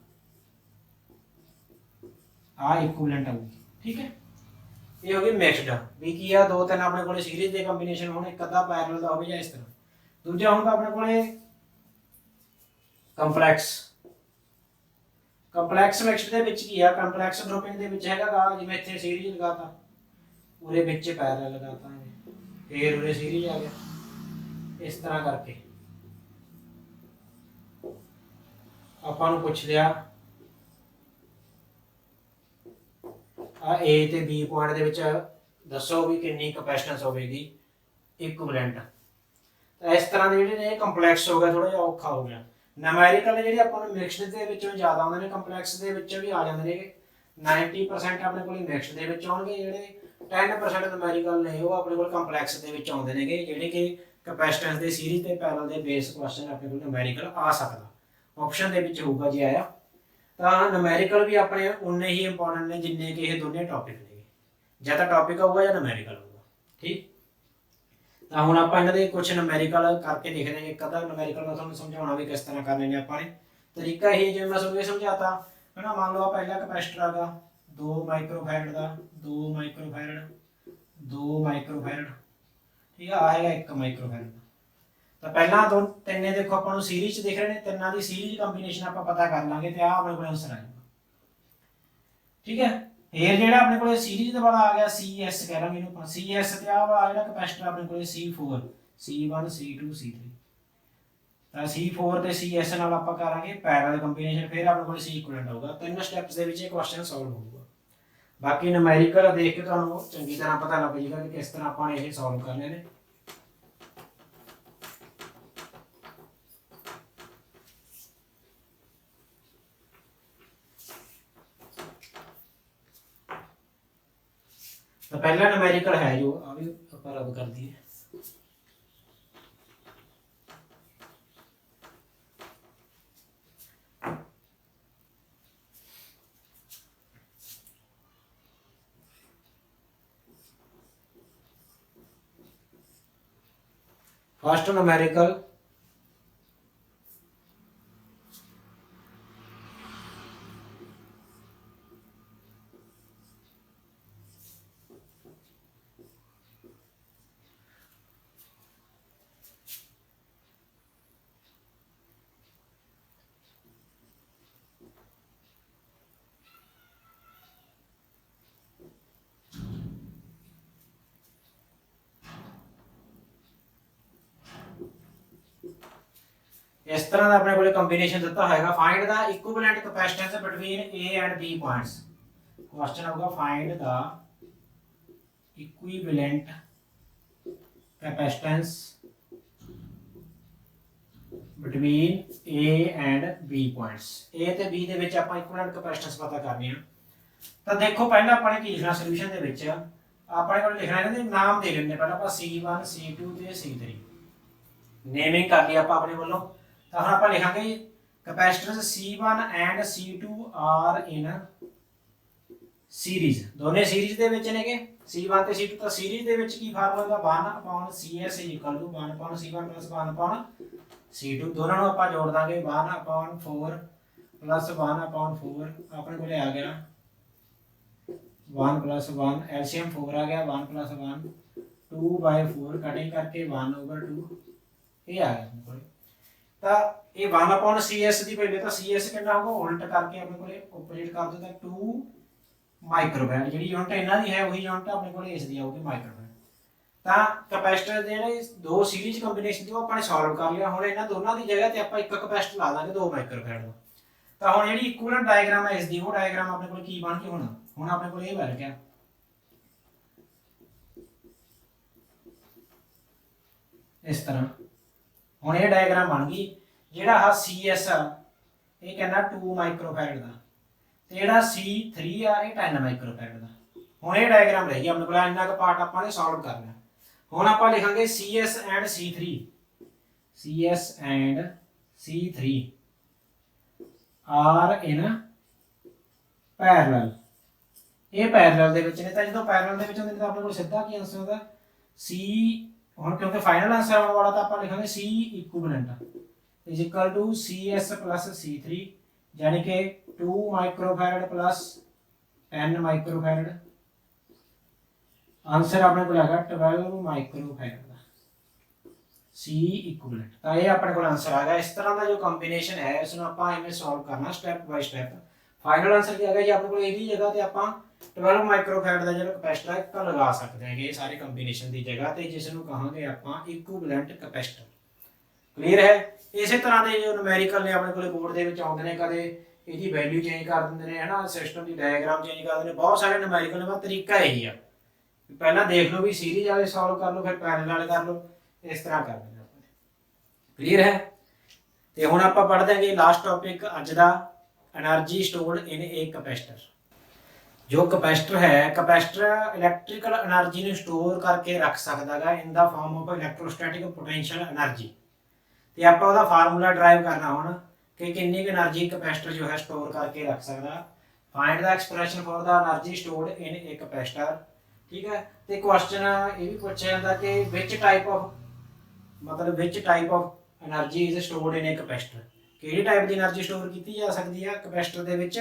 ਆ ਇਕੁਇਵਲੈਂਟ ਆਊਗੀ, ਠੀਕ ਹੈ। ਇਹ ਹੋ ਗਈ ਮਿਕਸਡ, ਵੀ ਕੀ ਆ, ਦੋ ਤਿੰਨ ਆਪਣੇ ਕੋਲੇ ਸੀਰੀਜ਼ ਦੇ ਕੰਬੀਨੇਸ਼ਨ ਹੋਣ, ਇੱਕ ਅੱਧਾ ਪੈਰਲਲ ਦਾ ਹੋਵੇ ਜਾਂ ਇਸ ਤਰ੍ਹਾਂ। ਦੂਜਾ ਹੁੰਦਾ ਆਪਣੇ ਕੋਲੇ ਕੰਪਲੈਕਸ। ਕੰਪਲੈਕਸ ਮਿਕਸਡ ਦੇ ਵਿੱਚ ਕੀ ਆ, ਕੰਪਲੈਕਸ ਗਰੁੱਪਿੰਗ ਦੇ ਵਿੱਚ ਹੈਗਾ ਜਿਵੇਂ ਇੱਥੇ ਸੀਰੀਜ਼ ਲਗਾਤਾ, ਉਹਦੇ ਵਿੱਚ ਪੈਰਲਲ ਲਗਾਤਾ, ਫਿਰ ਉਹਦੇ ਸੀਰੀਜ਼ ਆ ਗਿਆ, ਇਸ ਤਰ੍ਹਾਂ ਕਰਕੇ ਆਪਾਂ ਨੂੰ ਪੁੱਛ ਲਿਆ ਆ A ਤੇ B ਪੁਆਇੰਟ ਦੇ ਵਿੱਚ ਦੱਸੋ ਵੀ ਕਿੰਨੀ ਕਪੈਸਿਟੈਂਸ ਹੋਵੇਗੀ ਇਕੁਇਵਲੈਂਟ। ਤਾਂ ਇਸ ਤਰ੍ਹਾਂ ਦੇ ਜਿਹੜੇ ਨੇ ਕੰਪਲੈਕਸ ਹੋ ਗਿਆ, ਥੋੜਾ ਜਿਹਾ ਔਖਾ ਹੋ ਗਿਆ। ਨੂਮੈਰੀਕਲ ਜਿਹੜੇ ਆਪਾਂ ਨੂੰ ਮਿਕਸਡ ਦੇ ਵਿੱਚੋਂ ਜ਼ਿਆਦਾ ਆਉਂਦੇ ਨੇ, ਕੰਪਲੈਕਸ ਦੇ ਵਿੱਚ ਵੀ ਆ ਜਾਂਦੇ ਨੇ। 90% ਆਪਣੇ ਕੋਲ ਮਿਕਸਡ ਦੇ ਵਿੱਚ ਆਉਣਗੇ, ਜਿਹੜੇ 10% ਨੂਮੈਰੀਕਲ ਨੇ ਉਹ ਆਪਣੇ ਕੋਲ ਕੰਪਲੈਕਸ ਦੇ ਵਿੱਚ ਆਉਂਦੇ ਨੇਗੇ, ਜਿਹੜੇ ਕਿ ਕਪੈਸਿਟੈਂਸ ਦੇ ਸੀਰੀਜ਼ ਤੇ ਪੈਰਲਲ ਦੇ ਬੇਸ ਕੁਐਸਚਨ ਆਪਣੇ ਕੋਲ ਨੂਮੈਰੀਕਲ ਆ ਸਕਦਾ, ਆਪਸ਼ਨ ਦੇ ਵਿੱਚ ਹੋਊਗਾ ਜੇ ਆਇਆ। ਤਾਂ ਨੂਮੈਰੀਕਲ ਵੀ ਆਪਣੇ ਉਨੇ ਹੀ ਇੰਪੋਰਟੈਂਟ ਨੇ ਜਿੰਨੇ ਕਿ ਇਹ ਦੋਨੇ ਟੌਪਿਕ ਨੇ, ਜਾਂ ਤਾਂ ਟੌਪਿਕ ਆਊਗਾ ਜਾਂ ਨੂਮੈਰੀਕਲ ਆਊਗਾ, ਠੀਕ। ਤਾਂ ਹੁਣ ਆਪਾਂ ਇਹਨਾਂ ਦੇ ਕੁਝ ਨੂਮੈਰੀਕਲ ਕਰਕੇ ਦੇਖਦੇ ਹਾਂ। ਇੱਕ ਅੱਧਾ ਨੂਮੈਰੀਕਲ ਮੈਂ ਤੁਹਾਨੂੰ ਸਮਝਾਉਣਾ ਵੀ ਕਿਸ ਤਰ੍ਹਾਂ ਕਰਨੇ ਨੇ ਆਪਾਂ ਨੇ। ਤਰੀਕਾ ਇਹ ਜਿਵੇਂ ਮੈਂ ਤੁਹਾਨੂੰ ਇਹ ਸਮਝਾਤਾ ਹੈ ਨਾ। ਮੰਨ ਲਓ ਆ ਪਹਿਲਾ ਕਪੈਸਿਟਰ ਆਗਾ 2 ਮਾਈਕਰੋਫੈਰਡ ਦਾ, 2 ਮਾਈਕਰੋਫੈਰਡ, 2 ਮਾਈਕਰੋਫੈਰਡ, ਠੀਕ ਆ ਹੈਗਾ 1 ਮਾਈਕਰੋਫੈਰਡ। ਤਾਂ ਪਹਿਲਾਂ ਦੋ ਤਿੰਨੇ ਦੇਖੋ ਆਪਾਂ ਨੂੰ ਸੀਰੀਜ਼ ਚ ਦਿਖ ਰਹੇ ਨੇ, ਤਿੰਨਾਂ ਦੀ ਸੀਰੀਜ਼ ਕੰਬੀਨੇਸ਼ਨ ਆਪਾਂ ਪਤਾ ਕਰ ਲਾਂਗੇ ਤੇ ਆ ਆਪਣੇ ਕੋਲ ਆਨਸਰ ਆ ਜਾਊਗਾ, ਠੀਕ ਹੈ। ਫਿਰ ਜਿਹੜਾ ਆਪਣੇ ਕੋਲੇ ਸੀਰੀਜ਼ ਦਾ ਵਾਲਾ ਆ ਗਿਆ CS ਕਹਿ ਲਾਂਗੇ ਇਹਨੂੰ ਆਪਾਂ, CS ਤੇ ਆ ਵਾਲਾ ਜਿਹੜਾ ਕਪੈਸਿਟਰ ਆਪਣੇ ਕੋਲੇ C4, C1, C2, C3। ਤਾਂ C4 ਤੇ CS ਨਾਲ ਆਪਾਂ ਕਰਾਂਗੇ ਪੈਰਲਲ ਕੰਬੀਨੇਸ਼ਨ, ਫਿਰ ਆਪਣੇ ਕੋਲੇ C ਇਕੁਇਵਲੈਂਟ ਆਊਗਾ। ਤਿੰਨ ਸਟੈਪਸ ਦੇ ਵਿੱਚ ਇਹ ਕੁਐਸਚਨ ਸੋਲਵ ਹੋਊਗਾ। ਬਾਕੀ ਨੂਮੈਰੀਕਲ ਦੇਖ ਕੇ ਤੁਹਾਨੂੰ ਚੰਗੀ ਤਰ੍ਹਾਂ ਪਤਾ ਲੱਗ ਜਾਏਗਾ ਕਿ ਕਿਸ ਤਰ੍ਹਾਂ ਆਪਾਂ ਨੇ ਇਹ ਸੋਲਵ ਕਰਨੇ ਨੇ। तो पहला न्यूमेरिकल है जो अभी ਆਪਾਂ ਰੱਦ ਕਰ ਦਈਏ। फर्स्ट न्यूमेरिकल इस तरह का अपने को कंबीनेशन दिता है। Find the equivalent capacitance between A and B points. Question होगा find the equivalent capacitance between A and B points. A ते B दे विच आपां इक्विवेलेंट कैपेसिटेंस पता करनी है। तो देखो पहले आपने की लिखना सोल्यूशन दे विच आपने को लिखना है नाम दे लेने पहले आप C1 C2 ते C3 नेमिंग कर ली आप अपने वालों। तो हम आप लिखांगे capacitors C1 and C2 are in series, दोने सीरीज ਦੇ ਵਿੱਚ ਨੇਗੇ C1 ਤੇ C2 ਤਾਂ ਸੀਰੀਜ਼ ਦੇ ਵਿੱਚ ਕੀ ਫਾਰਮੂਲਾ ਹੁੰਦਾ 1/CS = 1/C1 + 1/C2 ਦੋਨਾਂ ਨੂੰ ਆਪਾਂ ਜੋੜ ਦਾਂਗੇ 1/4 + 1/4 ਆਪਣੇ ਕੋਲੇ ਆ ਗਿਆ 1 + 1 LCM 4 ਆ ਗਿਆ 1 + 1 2/4 ਕਟਿੰग ਕਰਕੇ 1/2 ਇਹ ਆ ਗਿਆ ਆਪਣੇ ਕੋਲੇ। ਤਾਂ ਇਹ 1/CS ਦੀ ਪਹਿਲੇ ਤਾਂ CS ਕਿੰਨਾ ਹੋਊਗਾ ਉਲਟ ਕਰਕੇ ਆਪਣੇ ਕੋਲੇ ਆਪੋਜੀਟ ਕਰ ਦਿੰਦਾ 2 ਮਾਈਕਰੋਫੈਰਡ, ਜਿਹੜੀ ਯੂਨਿਟ ਇਹਨਾਂ ਦੀ ਹੈ ਉਹੀ ਯੂਨਿਟ ਆਪਣੇ ਕੋਲੇ ਇਸ ਦੀ ਆਊਗੀ ਮਾਈਕਰੋਫੈਰਡ। ਤਾਂ ਕੈਪੈਸਿਟਰ ਦੇ ਜਿਹੜੇ ਦੋ ਸੀਰੀਜ਼ ਕੰਬੀਨੇਸ਼ਨ ਦੀ ਉਹ ਆਪਾਂ ਨੇ ਸੋਲਵ ਕਰ ਲਿਆ। ਹੁਣ ਇਹਨਾਂ ਦੋਨਾਂ ਦੀ ਜਗ੍ਹਾ ਤੇ ਆਪਾਂ ਇੱਕ ਕੈਪੈਸਿਟਰ ਲਾ ਦਾਂਗੇ 2 ਮਾਈਕਰੋਫੈਰਡ ਦਾ। ਤਾਂ ਹੁਣ ਜਿਹੜੀ ਇਕੁਇਵਲੈਂਟ ਡਾਇਗਰਾਮ ਹੈ ਇਸ ਦੀ ਉਹ ਡਾਇਗਰਾਮ ਆਪਣੇ ਕੋਲ ਕੀ ਬਣ ਕੇ ਹੋਣਾ, ਹੁਣ ਆਪਣੇ ਕੋਲ ਇਹ ਬਣ ਗਿਆ ਇਸ ਤਰ੍ਹਾਂ। ਹੁਣ ਇਹ ਡਾਇਗਰਾਮ ਬਣ ਗਈ, ਜਿਹੜਾ ਆ CS ਆ ਇਹ ਕਹਿੰਦਾ 2 ਮਾਈਕਰੋਫੈਰਡ ਦਾ ਤੇ ਜਿਹੜਾ C3 ਆ ਇਹ 10 ਮਾਈਕਰੋਫੈਰਡ ਦਾ। ਹੁਣ ਇਹ ਡਾਇਗਰਾਮ ਰਹਿ ਗਿਆ ਆਪਣੇ ਕੋਲ, ਇੰਨਾ ਕੁ ਪਾਰਟ ਆਪਾਂ ਨੇ ਸੋਲਵ ਕਰ ਲਿਆ। ਹੁਣ ਆਪਾਂ ਲਿਖਾਂਗੇ CS and C3 are in parallel. ਇਹ ਪੈਰਲਲ ਦੇ ਵਿੱਚ ਨੇ, ਤਾਂ ਜਦੋਂ ਪੈਰਲਲ ਦੇ ਵਿੱਚ ਹੁੰਦੇ ਨੇ ਤਾਂ ਆਪਣੇ ਕੋਲ ਸਿੱਧਾ ਕੀ ਆਨਸਰ ਹੁੰਦਾ C। ਹੁਣ ਕਿਉਂਕਿ ਫਾਈਨਲ ਆਨਸਰ ਆਉਣ ਵਾਲਾ ਤਾਂ ਆਪਾਂ ਲਿਖਾਂਗੇ C ਇਕੁਇਵਲੈਂਟ = CS + C3 यानी कि 2 माइक्रोफैरड + 10 माइक्रोफैरड। आंसर अपने को आएगा 12 माइक्रोफैरड का C इक्विवेलेंट। तो ये अपने को आंसर आ गया। इस तरह का जो कंबीनेशन है इसमें आप इवें सॉल्व करना step by step. Final answer क्या है जी अपने को यही जगह पे आप 12 माइक्रोफैरड का जो कैपेसिटर है एक लगा सकते हैं ये सारे कंबीनेशन की जगह पे, जिसनों कहांगे आप इक्विवेलेंट कैपेसिटर। क्लीयर है। इस तरह के जो न्यूमेरिकल ने अपने को बोर्ड के आते हैं, कदे इसकी वैल्यू चेंज कर देंगे है ना, सिस्टम की डायग्राम चेंज कर देंगे, बहुत सारे न्यूमेरिकल ने। तरीका यही है, पहला देख लो भी सीरीज वाले सॉल्व कर लो, फिर पैरेलल वाले कर लो, इस तरह कर देना। क्लीयर है। तो हुण आपां पढ़ देंगे लास्ट टॉपिक अज दा, energy stored in a capacitor. जो कैपेसिटर है, कैपेसिटर इलैक्ट्रिकल एनर्जी ने स्टोर करके रख सकता है in the form of electrostatic potential energy. तो आप उसका फार्मूला ड्राइव करना होना कि कितनी एनर्जी कैपेसिटर जो है स्टोर करके रख सकता। Find the expression for the energy stored in a capacitor. ठीक है। तो क्वेश्चन ये भी पूछा जाता कि which type of energy is stored in a capacitor, किहड़ी टाइप की एनर्जी स्टोर की जा सकती है कैपेसिटर दे विच।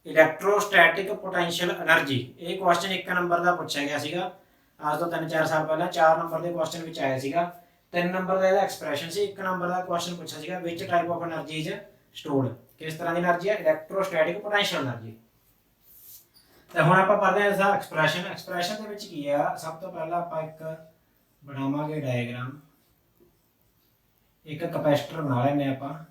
इलैक्ट्रोस्टैटिक पोटेंशियल एनर्जी, ये क्वेश्चन 1 नंबर का पूछा गया सीगा आज तो 3-4 साल पहले। 4 नंबर के क्वेश्चन में आया सीगा। 3 नंबर का एक्सप्रैशन से 1 नंबर का क्वेश्चन पूछा सीगा विच type of energy is stored, किस तरह की एनर्जी है इलैक्ट्रोस्टैटिक पोटेंशियल एनर्जी। तो हुण आपां पढ़दे हां इसदा एक्सप्रैशन। एक्सप्रैशन दे विच की है, सब तो पहला आपां एक बनावांगे डायग्राम, एक कैपेसिटर बना लैंदे आपां।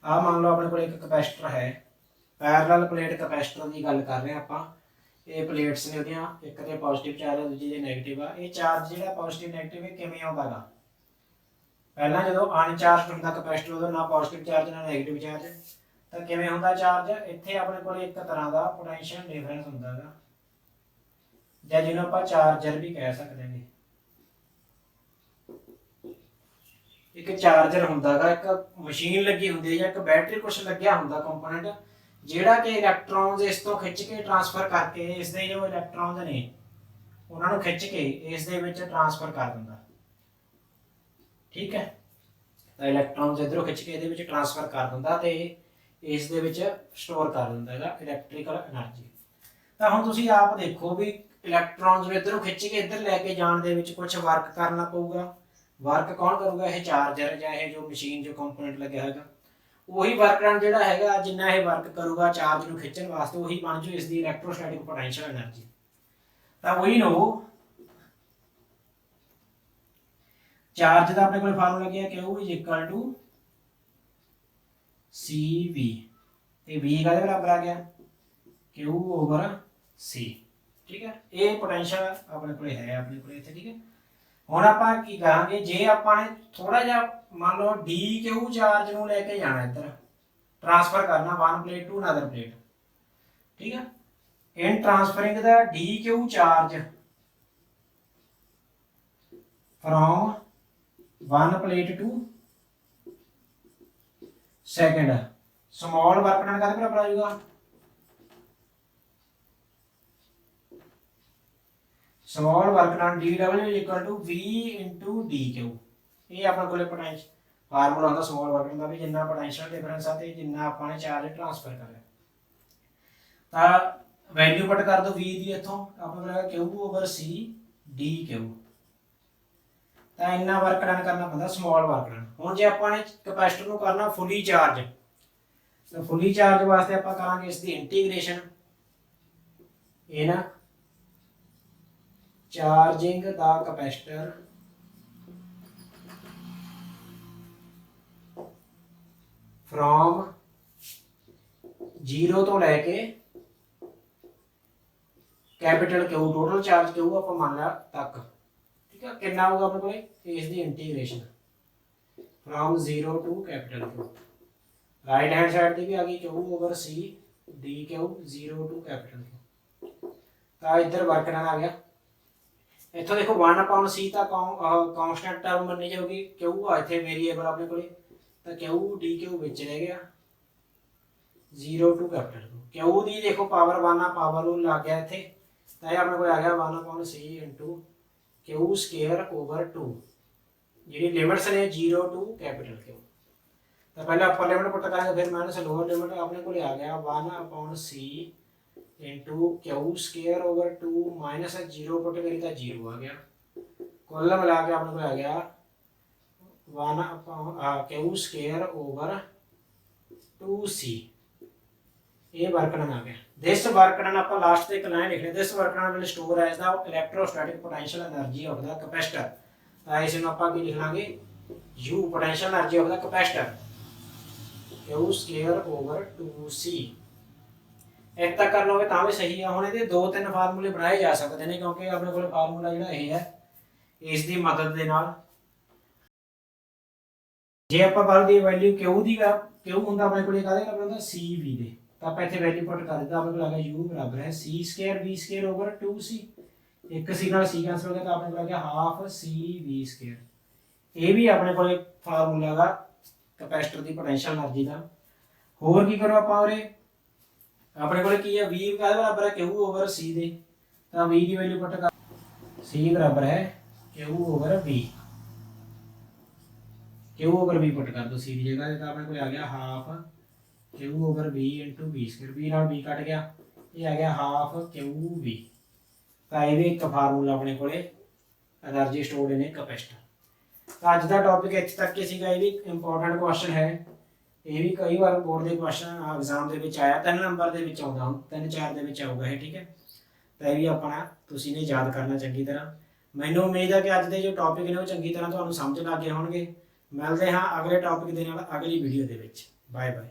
आ मान लो अपने को एक कैपेसिटर है, पैरेलल प्लेट कैपेसिटर की गल कर रहे हैं आपां। ये प्लेट्स ने उहदियां, एक ते पॉजिटिव चार्ज है दूजी ते नेगेटिव आ। ये चार्ज जिहड़ा पॉजिटिव नेगेटिव है किवें आउंदा गा, पहला जदों अनचार्ज हुंदा कैपेसिटर उदों ना पॉजिटिव चार्ज ना नेगेटिव चार्ज, तो किवें हुंदा चार्ज। इत्थे अपने कोल एक तरह का पोटेंशियल डिफरेंस हुंदा गा, जां जिहनूं आपां चार्जर भी कह सकदे हां। एक चार्जर हुंदा गा, एक मशीन लगी हुंदी है जां एक बैटरी कुछ लग्या हुंदा कंपोनेंट, ਜਿਹੜਾ ਕਿ ਇਲੈਕਟ੍ਰੋਨਸ ਇਸ ਤੋਂ ਖਿੱਚ ਕੇ ਟ੍ਰਾਂਸਫਰ ਕਰਕੇ ਇਸ ਦੇ ਜੋ ਇਲੈਕਟ੍ਰੋਨਸ ਨੇ ਉਹਨਾਂ ਨੂੰ ਖਿੱਚ ਕੇ ਇਸ ਦੇ ਵਿੱਚ ਟ੍ਰਾਂਸਫਰ ਕਰ ਦਿੰਦਾ। ਠੀਕ ਹੈ। ਤਾਂ ਇਲੈਕਟ੍ਰੋਨਸ ਇਧਰੋਂ ਖਿੱਚ ਕੇ ਇਹਦੇ ਵਿੱਚ ਟ੍ਰਾਂਸਫਰ ਕਰ ਦਿੰਦਾ ਤੇ ਇਸ ਦੇ ਵਿੱਚ ਸਟੋਰ ਕਰ ਦਿੰਦਾ ਹੈਗਾ ਇਲੈਕਟ੍ਰੀਕਲ એનર્ਜੀ। ਤਾਂ ਹੁਣ ਤੁਸੀਂ ਆਪ ਦੇਖੋ ਵੀ ਇਲੈਕਟ੍ਰੋਨਸ ਨੂੰ ਇਧਰੋਂ ਖਿੱਚ ਕੇ ਇੱਧਰ ਲੈ ਕੇ ਜਾਣ ਦੇ ਵਿੱਚ ਕੁਝ ਵਰਕ ਕਰਨਾ ਪਊਗਾ। ਵਰਕ ਕੌਣ ਕਰੂਗਾ, ਇਹ ਚਾਰਜਰ ਜਾਂ ਇਹ ਜੋ ਮਸ਼ੀਨ ਜੋ ਕੰਪੋਨੈਂਟ ਲੱਗਿਆ ਹੈਗਾ ਉਹੀ ਵਰਕ ਡਨ ਜਿਹੜਾ ਹੈਗਾ, ਜਿੰਨਾ ਇਹ ਵਰਕ ਕਰੂਗਾ ਚਾਰਜ ਨੂੰ ਖਿੱਚਣ ਵਾਸਤੇ ਉਹੀ ਬਣ ਜੂ ਇਸ ਦੀ ਇਲੈਕਟ੍ਰੋਸਟੈਟਿਕ ਪੋਟੈਂਸ਼ੀਅਲ એનર્ਜੀ। ਤਾਂ ਉਹੀ ਨੋ ਚਾਰਜ ਦਾ ਆਪਣੇ ਕੋਲ ਫਾਰਮੂਲਾ ਕੀ ਹੈ, Q = CV ਤੇ V ਕਾਹਦੇ ਬਰਾਬਰ ਆ ਗਿਆ Q/C। ਠੀਕ ਹੈ। ਇਹ ਪੋਟੈਂਸ਼ੀਅਲ ਆਪਣੇ ਕੋਲ ਹੈ ਆਪਣੇ ਕੋਲ ਇੱਥੇ। ਠੀਕ ਹੈ। ਹੁਣ ਆਪਾਂ ਕੀ ਕਰਾਂਗੇ, ਜੇ ਆਪਾਂ ਨੇ ਥੋੜਾ ਜਿਹਾ मान लो DQ चार्ज ਨੂੰ ਲੈ ਕੇ ਜਾਣਾ ਇੱਧਰ ट्रांसफर करना one plate to another plate. ठीक है। In transferring the DQ charge from 1 plate to second. Small work done ਕਾਹਦੇ ਬਰਾਬਰ ਆ ਜਾਊਗਾ, small work done dW equal to V into dQ। ਇਹ ਆਪਣੇ ਕੋਲੇ ਪੋਟੈਂਸ਼ੀਅਲ ਫਾਰਮੂਲਾ ਹੁੰਦਾ ਸਮਾਲ ਵਰਕ ਡਨ ਦਾ ਵੀ, ਜਿੰਨਾ ਪੋਟੈਂਸ਼ੀਅਲ ਡਿਫਰੈਂਸ ਆ ਤੇ ਜਿੰਨਾ ਆਪਾਂ ਨੇ ਚਾਰਜ ਟ੍ਰਾਂਸਫਰ ਕਰਿਆ। ਤਾਂ ਵੈਲਿਊ ਪੁੱਟ ਕਰ ਦੋ V ਦੀ, ਇੱਥੋਂ ਆਪਾਂ ਕੋਲ Q ਓਵਰ C dQ। ਤਾਂ ਇੰਨਾ ਵਰਕ ਡਨ ਕਰਨਾ ਪੈਂਦਾ ਸਮਾਲ ਵਰਕ ਡਨ। ਹੁਣ ਜੇ ਆਪਾਂ ਨੇ ਕੈਪੈਸਿਟਰ ਨੂੰ ਕਰਨਾ ਫੁੱਲੀ ਚਾਰਜ, ਤਾਂ ਫੁੱਲੀ ਚਾਰਜ ਵਾਸਤੇ ਆਪਾਂ ਕਰਾਂਗੇ ਇਸ ਦੀ ਇੰਟੀਗ੍ਰੇਸ਼ਨ। ਇਹ ਨਾ ਚਾਰਜਿੰਗ ਦਾ ਕੈਪੈਸਿਟਰ ਫਰੋਮ 0 ਤੋਂ ਲੈ ਕੇ capital Q total charge Q ਆਪਾਂ ਮੰਨ ਲਿਆ ਤੱਕ, ਠੀਕ ਹੈ। ਕਿੰਨਾ ਹੋਊਗਾ ਆਪਣੇ ਕੋਲੇ, ਇਸ ਦੀ integration from 0 to capital Q। Right hand side ਤੇ ਵੀ ਆ ਗਈ Q over C dQ 0 to capital Q। ਤਾਂ ਇੱਧਰ ਵਰਕ ਡਨ ਆ ਗਿਆ। ਇੱਥੋਂ ਦੇਖੋ 1/C ਤਾਂ ਕਾਂਸਟੈਂਟ ਟਰਮ ਮੰਨੀ ਜਾਊਗੀ, Q ਆ ਇੱਥੇ ਵੇਰੀਏਬਲ ਆਪਣੇ ਕੋਲੇ, ਤਾਂ Q dQ ਵਿੱਚ ਰਹਿ ਗਿਆ 0 ਟੂ ਕੈਪੀਟਲ Q ਦੀ ਦੇਖੋ ਪਾਵਰ 1 ਆ, ਪਾਵਰ ਨੂੰ ਲੱਗ ਗਿਆ ਇੱਥੇ, ਤਾਂ ਇਹ ਆਪਣੇ ਕੋਲ ਆ ਗਿਆ 1/C into Q square over 2। ਜਿਹੜੀ ਲਿਮਿਟਸ ਨੇ 0 ਟੂ ਕੈਪੀਟਲ Q। ਤਾਂ ਪਹਿਲਾਂ ਅਪਰ ਲਿਮਿਟ ਪੁੱਟ ਕਰਾਂਗੇ, ਫਿਰ ਮਾਈਨਸ ਲੋਅਰ ਲਿਮਿਟ। ਆਪਣੇ ਕੋਲ ਆ ਗਿਆ 1/C into Q square over 2 minus 0 ਪੁੱਟ ਕਰੀ ਤਾਂ 0 ਆ ਗਿਆ। ਕੁੱਲ ਮਿਲਾ ਕੇ ਆਪਣੇ ਕੋਲ ਆ ਗਿਆ 1/Q ਸਕੁਅਰ ਓਵਰ 2C। ਇਹ ਵਰਕ ਡਨ ਆ ਗਿਆ। ਦਿਸ ਵਰਕ ਡਨ ਆਪਾਂ ਲਾਸਟ ਤੇ ਇੱਕ ਲਾਈਨ ਲਿਖਣੀ, this work done will store as the electrostatic potential energy of the capacitor. ਤਾਂ ਇਸ ਨੂੰ ਆਪਾਂ ਕੀ ਲਿਖ ਲਾਂਗੇ, U potential energy of the capacitor Q square over 2C। ਇੱਕ ਤਾਂ ਕਰ ਲਓਗੇ ਤਾਂ ਵੀ ਸਹੀ ਆ। ਹੁਣ ਇਹਦੇ ਦੋ ਤਿੰਨ ਫਾਰਮੂਲੇ ਬਣਾਏ ਜਾ ਸਕਦੇ ਨੇ, ਕਿਉਂਕਿ ਆਪਣੇ ਕੋਲ ਫਾਰਮੂਲਾ ਜਿਹੜਾ ਇਹ ਹੈ, ਇਸ ਦੀ ਮਦਦ ਦੇ ਨਾਲ ਜੇ ਆਪਾਂ ਬਲ ਦੀ ਵੈਲਿਊ Q ਦੀ Q ਹੁੰਦਾ ਆਪਣੇ ਕੋਲ ਕਾਹਦੇ ਨਾਲ ਬਣਦਾ, CV ਦੇ। ਤਾਂ ਆਪਾਂ ਇੱਥੇ ਵੈਲਿਊ ਪੁੱਟ ਕਰ ਦਿੱਤਾ, ਆਪਣੇ ਕੋਲ ਆ ਗਿਆ U ਬਰਾਬਰ ਹੈ C square V square over 2C। ਇੱਕ C ਨਾਲ C ਕੈਂਸਲ ਹੋ ਗਿਆ, ਤਾਂ ਆਪਣੇ ਕੋਲ ਆ ਗਿਆ ਹਾਫ CV ਸਕੁਅਰ। ਇਹ ਵੀ ਆਪਣੇ ਕੋਲ ਫਾਰਮੂਲਾ ਦਾ ਕੈਪੈਸਿਟਰ ਦੀ ਪੋਟੈਂਸ਼ੀਅਲ એનર્ਜੀ ਦਾ। ਹੋਰ ਕੀ ਕਰੋ ਆਪਾਂ ਉਰੇ, ਆਪਣੇ ਕੋਲ ਕੀ ਹੈ, V ਕਾਹਦੇ ਬਰਾਬਰ ਹੈ, Q ਓਵਰ C ਦੇ। ਤਾਂ V ਦੀ ਵੈਲਿਊ ਪੁੱਟ ਕਰ, C ਬਰਾਬਰ ਹੈ Q over V। Q over V ਪੁੱਟ ਕਰ ਦੋ C ਦੀ ਜਗ੍ਹਾ ਤੇ, ਤਾਂ ਆਪਣੇ ਕੋਲ ਆ ਗਿਆ half Q over V into V square. V ਨਾਲ V ਕੱਟ ਗਿਆ, ਇਹ ਆ ਗਿਆ ਹਾਫ QV। ਤਾਂ ਇਹ ਵੀ ਇੱਕ ਫਾਰਮੂਲਾ ਆਪਣੇ ਕੋਲੇ એનર્ਜੀ ਸਟੋਰਡ ਇਨ ਕੈਪੈਸਿਟਰ। ਤਾਂ ਅੱਜ ਦਾ ਟੌਪਿਕ ਇੱਥੇ ਤੱਕ ਹੀ ਸੀਗਾ। ਇਹ ਵੀ ਇੰਪੋਰਟੈਂਟ ਕੁਐਸਚਨ ਹੈ, ਇਹ ਵੀ ਕਈ ਵਾਰ ਬੋਰਡ ਦੇ ਕੁਐਸਚਨ ਐਗਜ਼ਾਮ ਦੇ ਵਿੱਚ ਆਇਆ, 3 ਨੰਬਰ ਦੇ ਵਿੱਚ ਆਉਂਦਾ, ਹੁਣ 3-4 ਦੇ ਵਿੱਚ ਆਊਗਾ ਇਹ, ਠੀਕ ਹੈ। ਤਾਂ ਇਹ ਵੀ ਆਪਣਾ ਤੁਸੀਂ ਨੇ ਯਾਦ ਕਰਨਾ ਚੰਗੀ ਤਰ੍ਹਾਂ। ਮੈਨੂੰ ਉਮੀਦ ਹੈ ਕਿ ਅੱਜ ਦੇ ਜੋ ਟੌਪਿਕ ਨੇ ਉਹ ਚੰਗੀ ਤਰ੍ਹਾਂ ਤੁਹਾਨੂੰ ਸਮਝ ਲੱਗ ਗਏ ਹੋਣਗੇ। ਮਿਲਦੇ ਹਾਂ ਅਗਲੇ ਟੌਪਿਕ ਦੇ ਨਾਲ ਅਗਲੀ ਵੀਡੀਓ ਦੇ ਵਿੱਚ। Bye bye.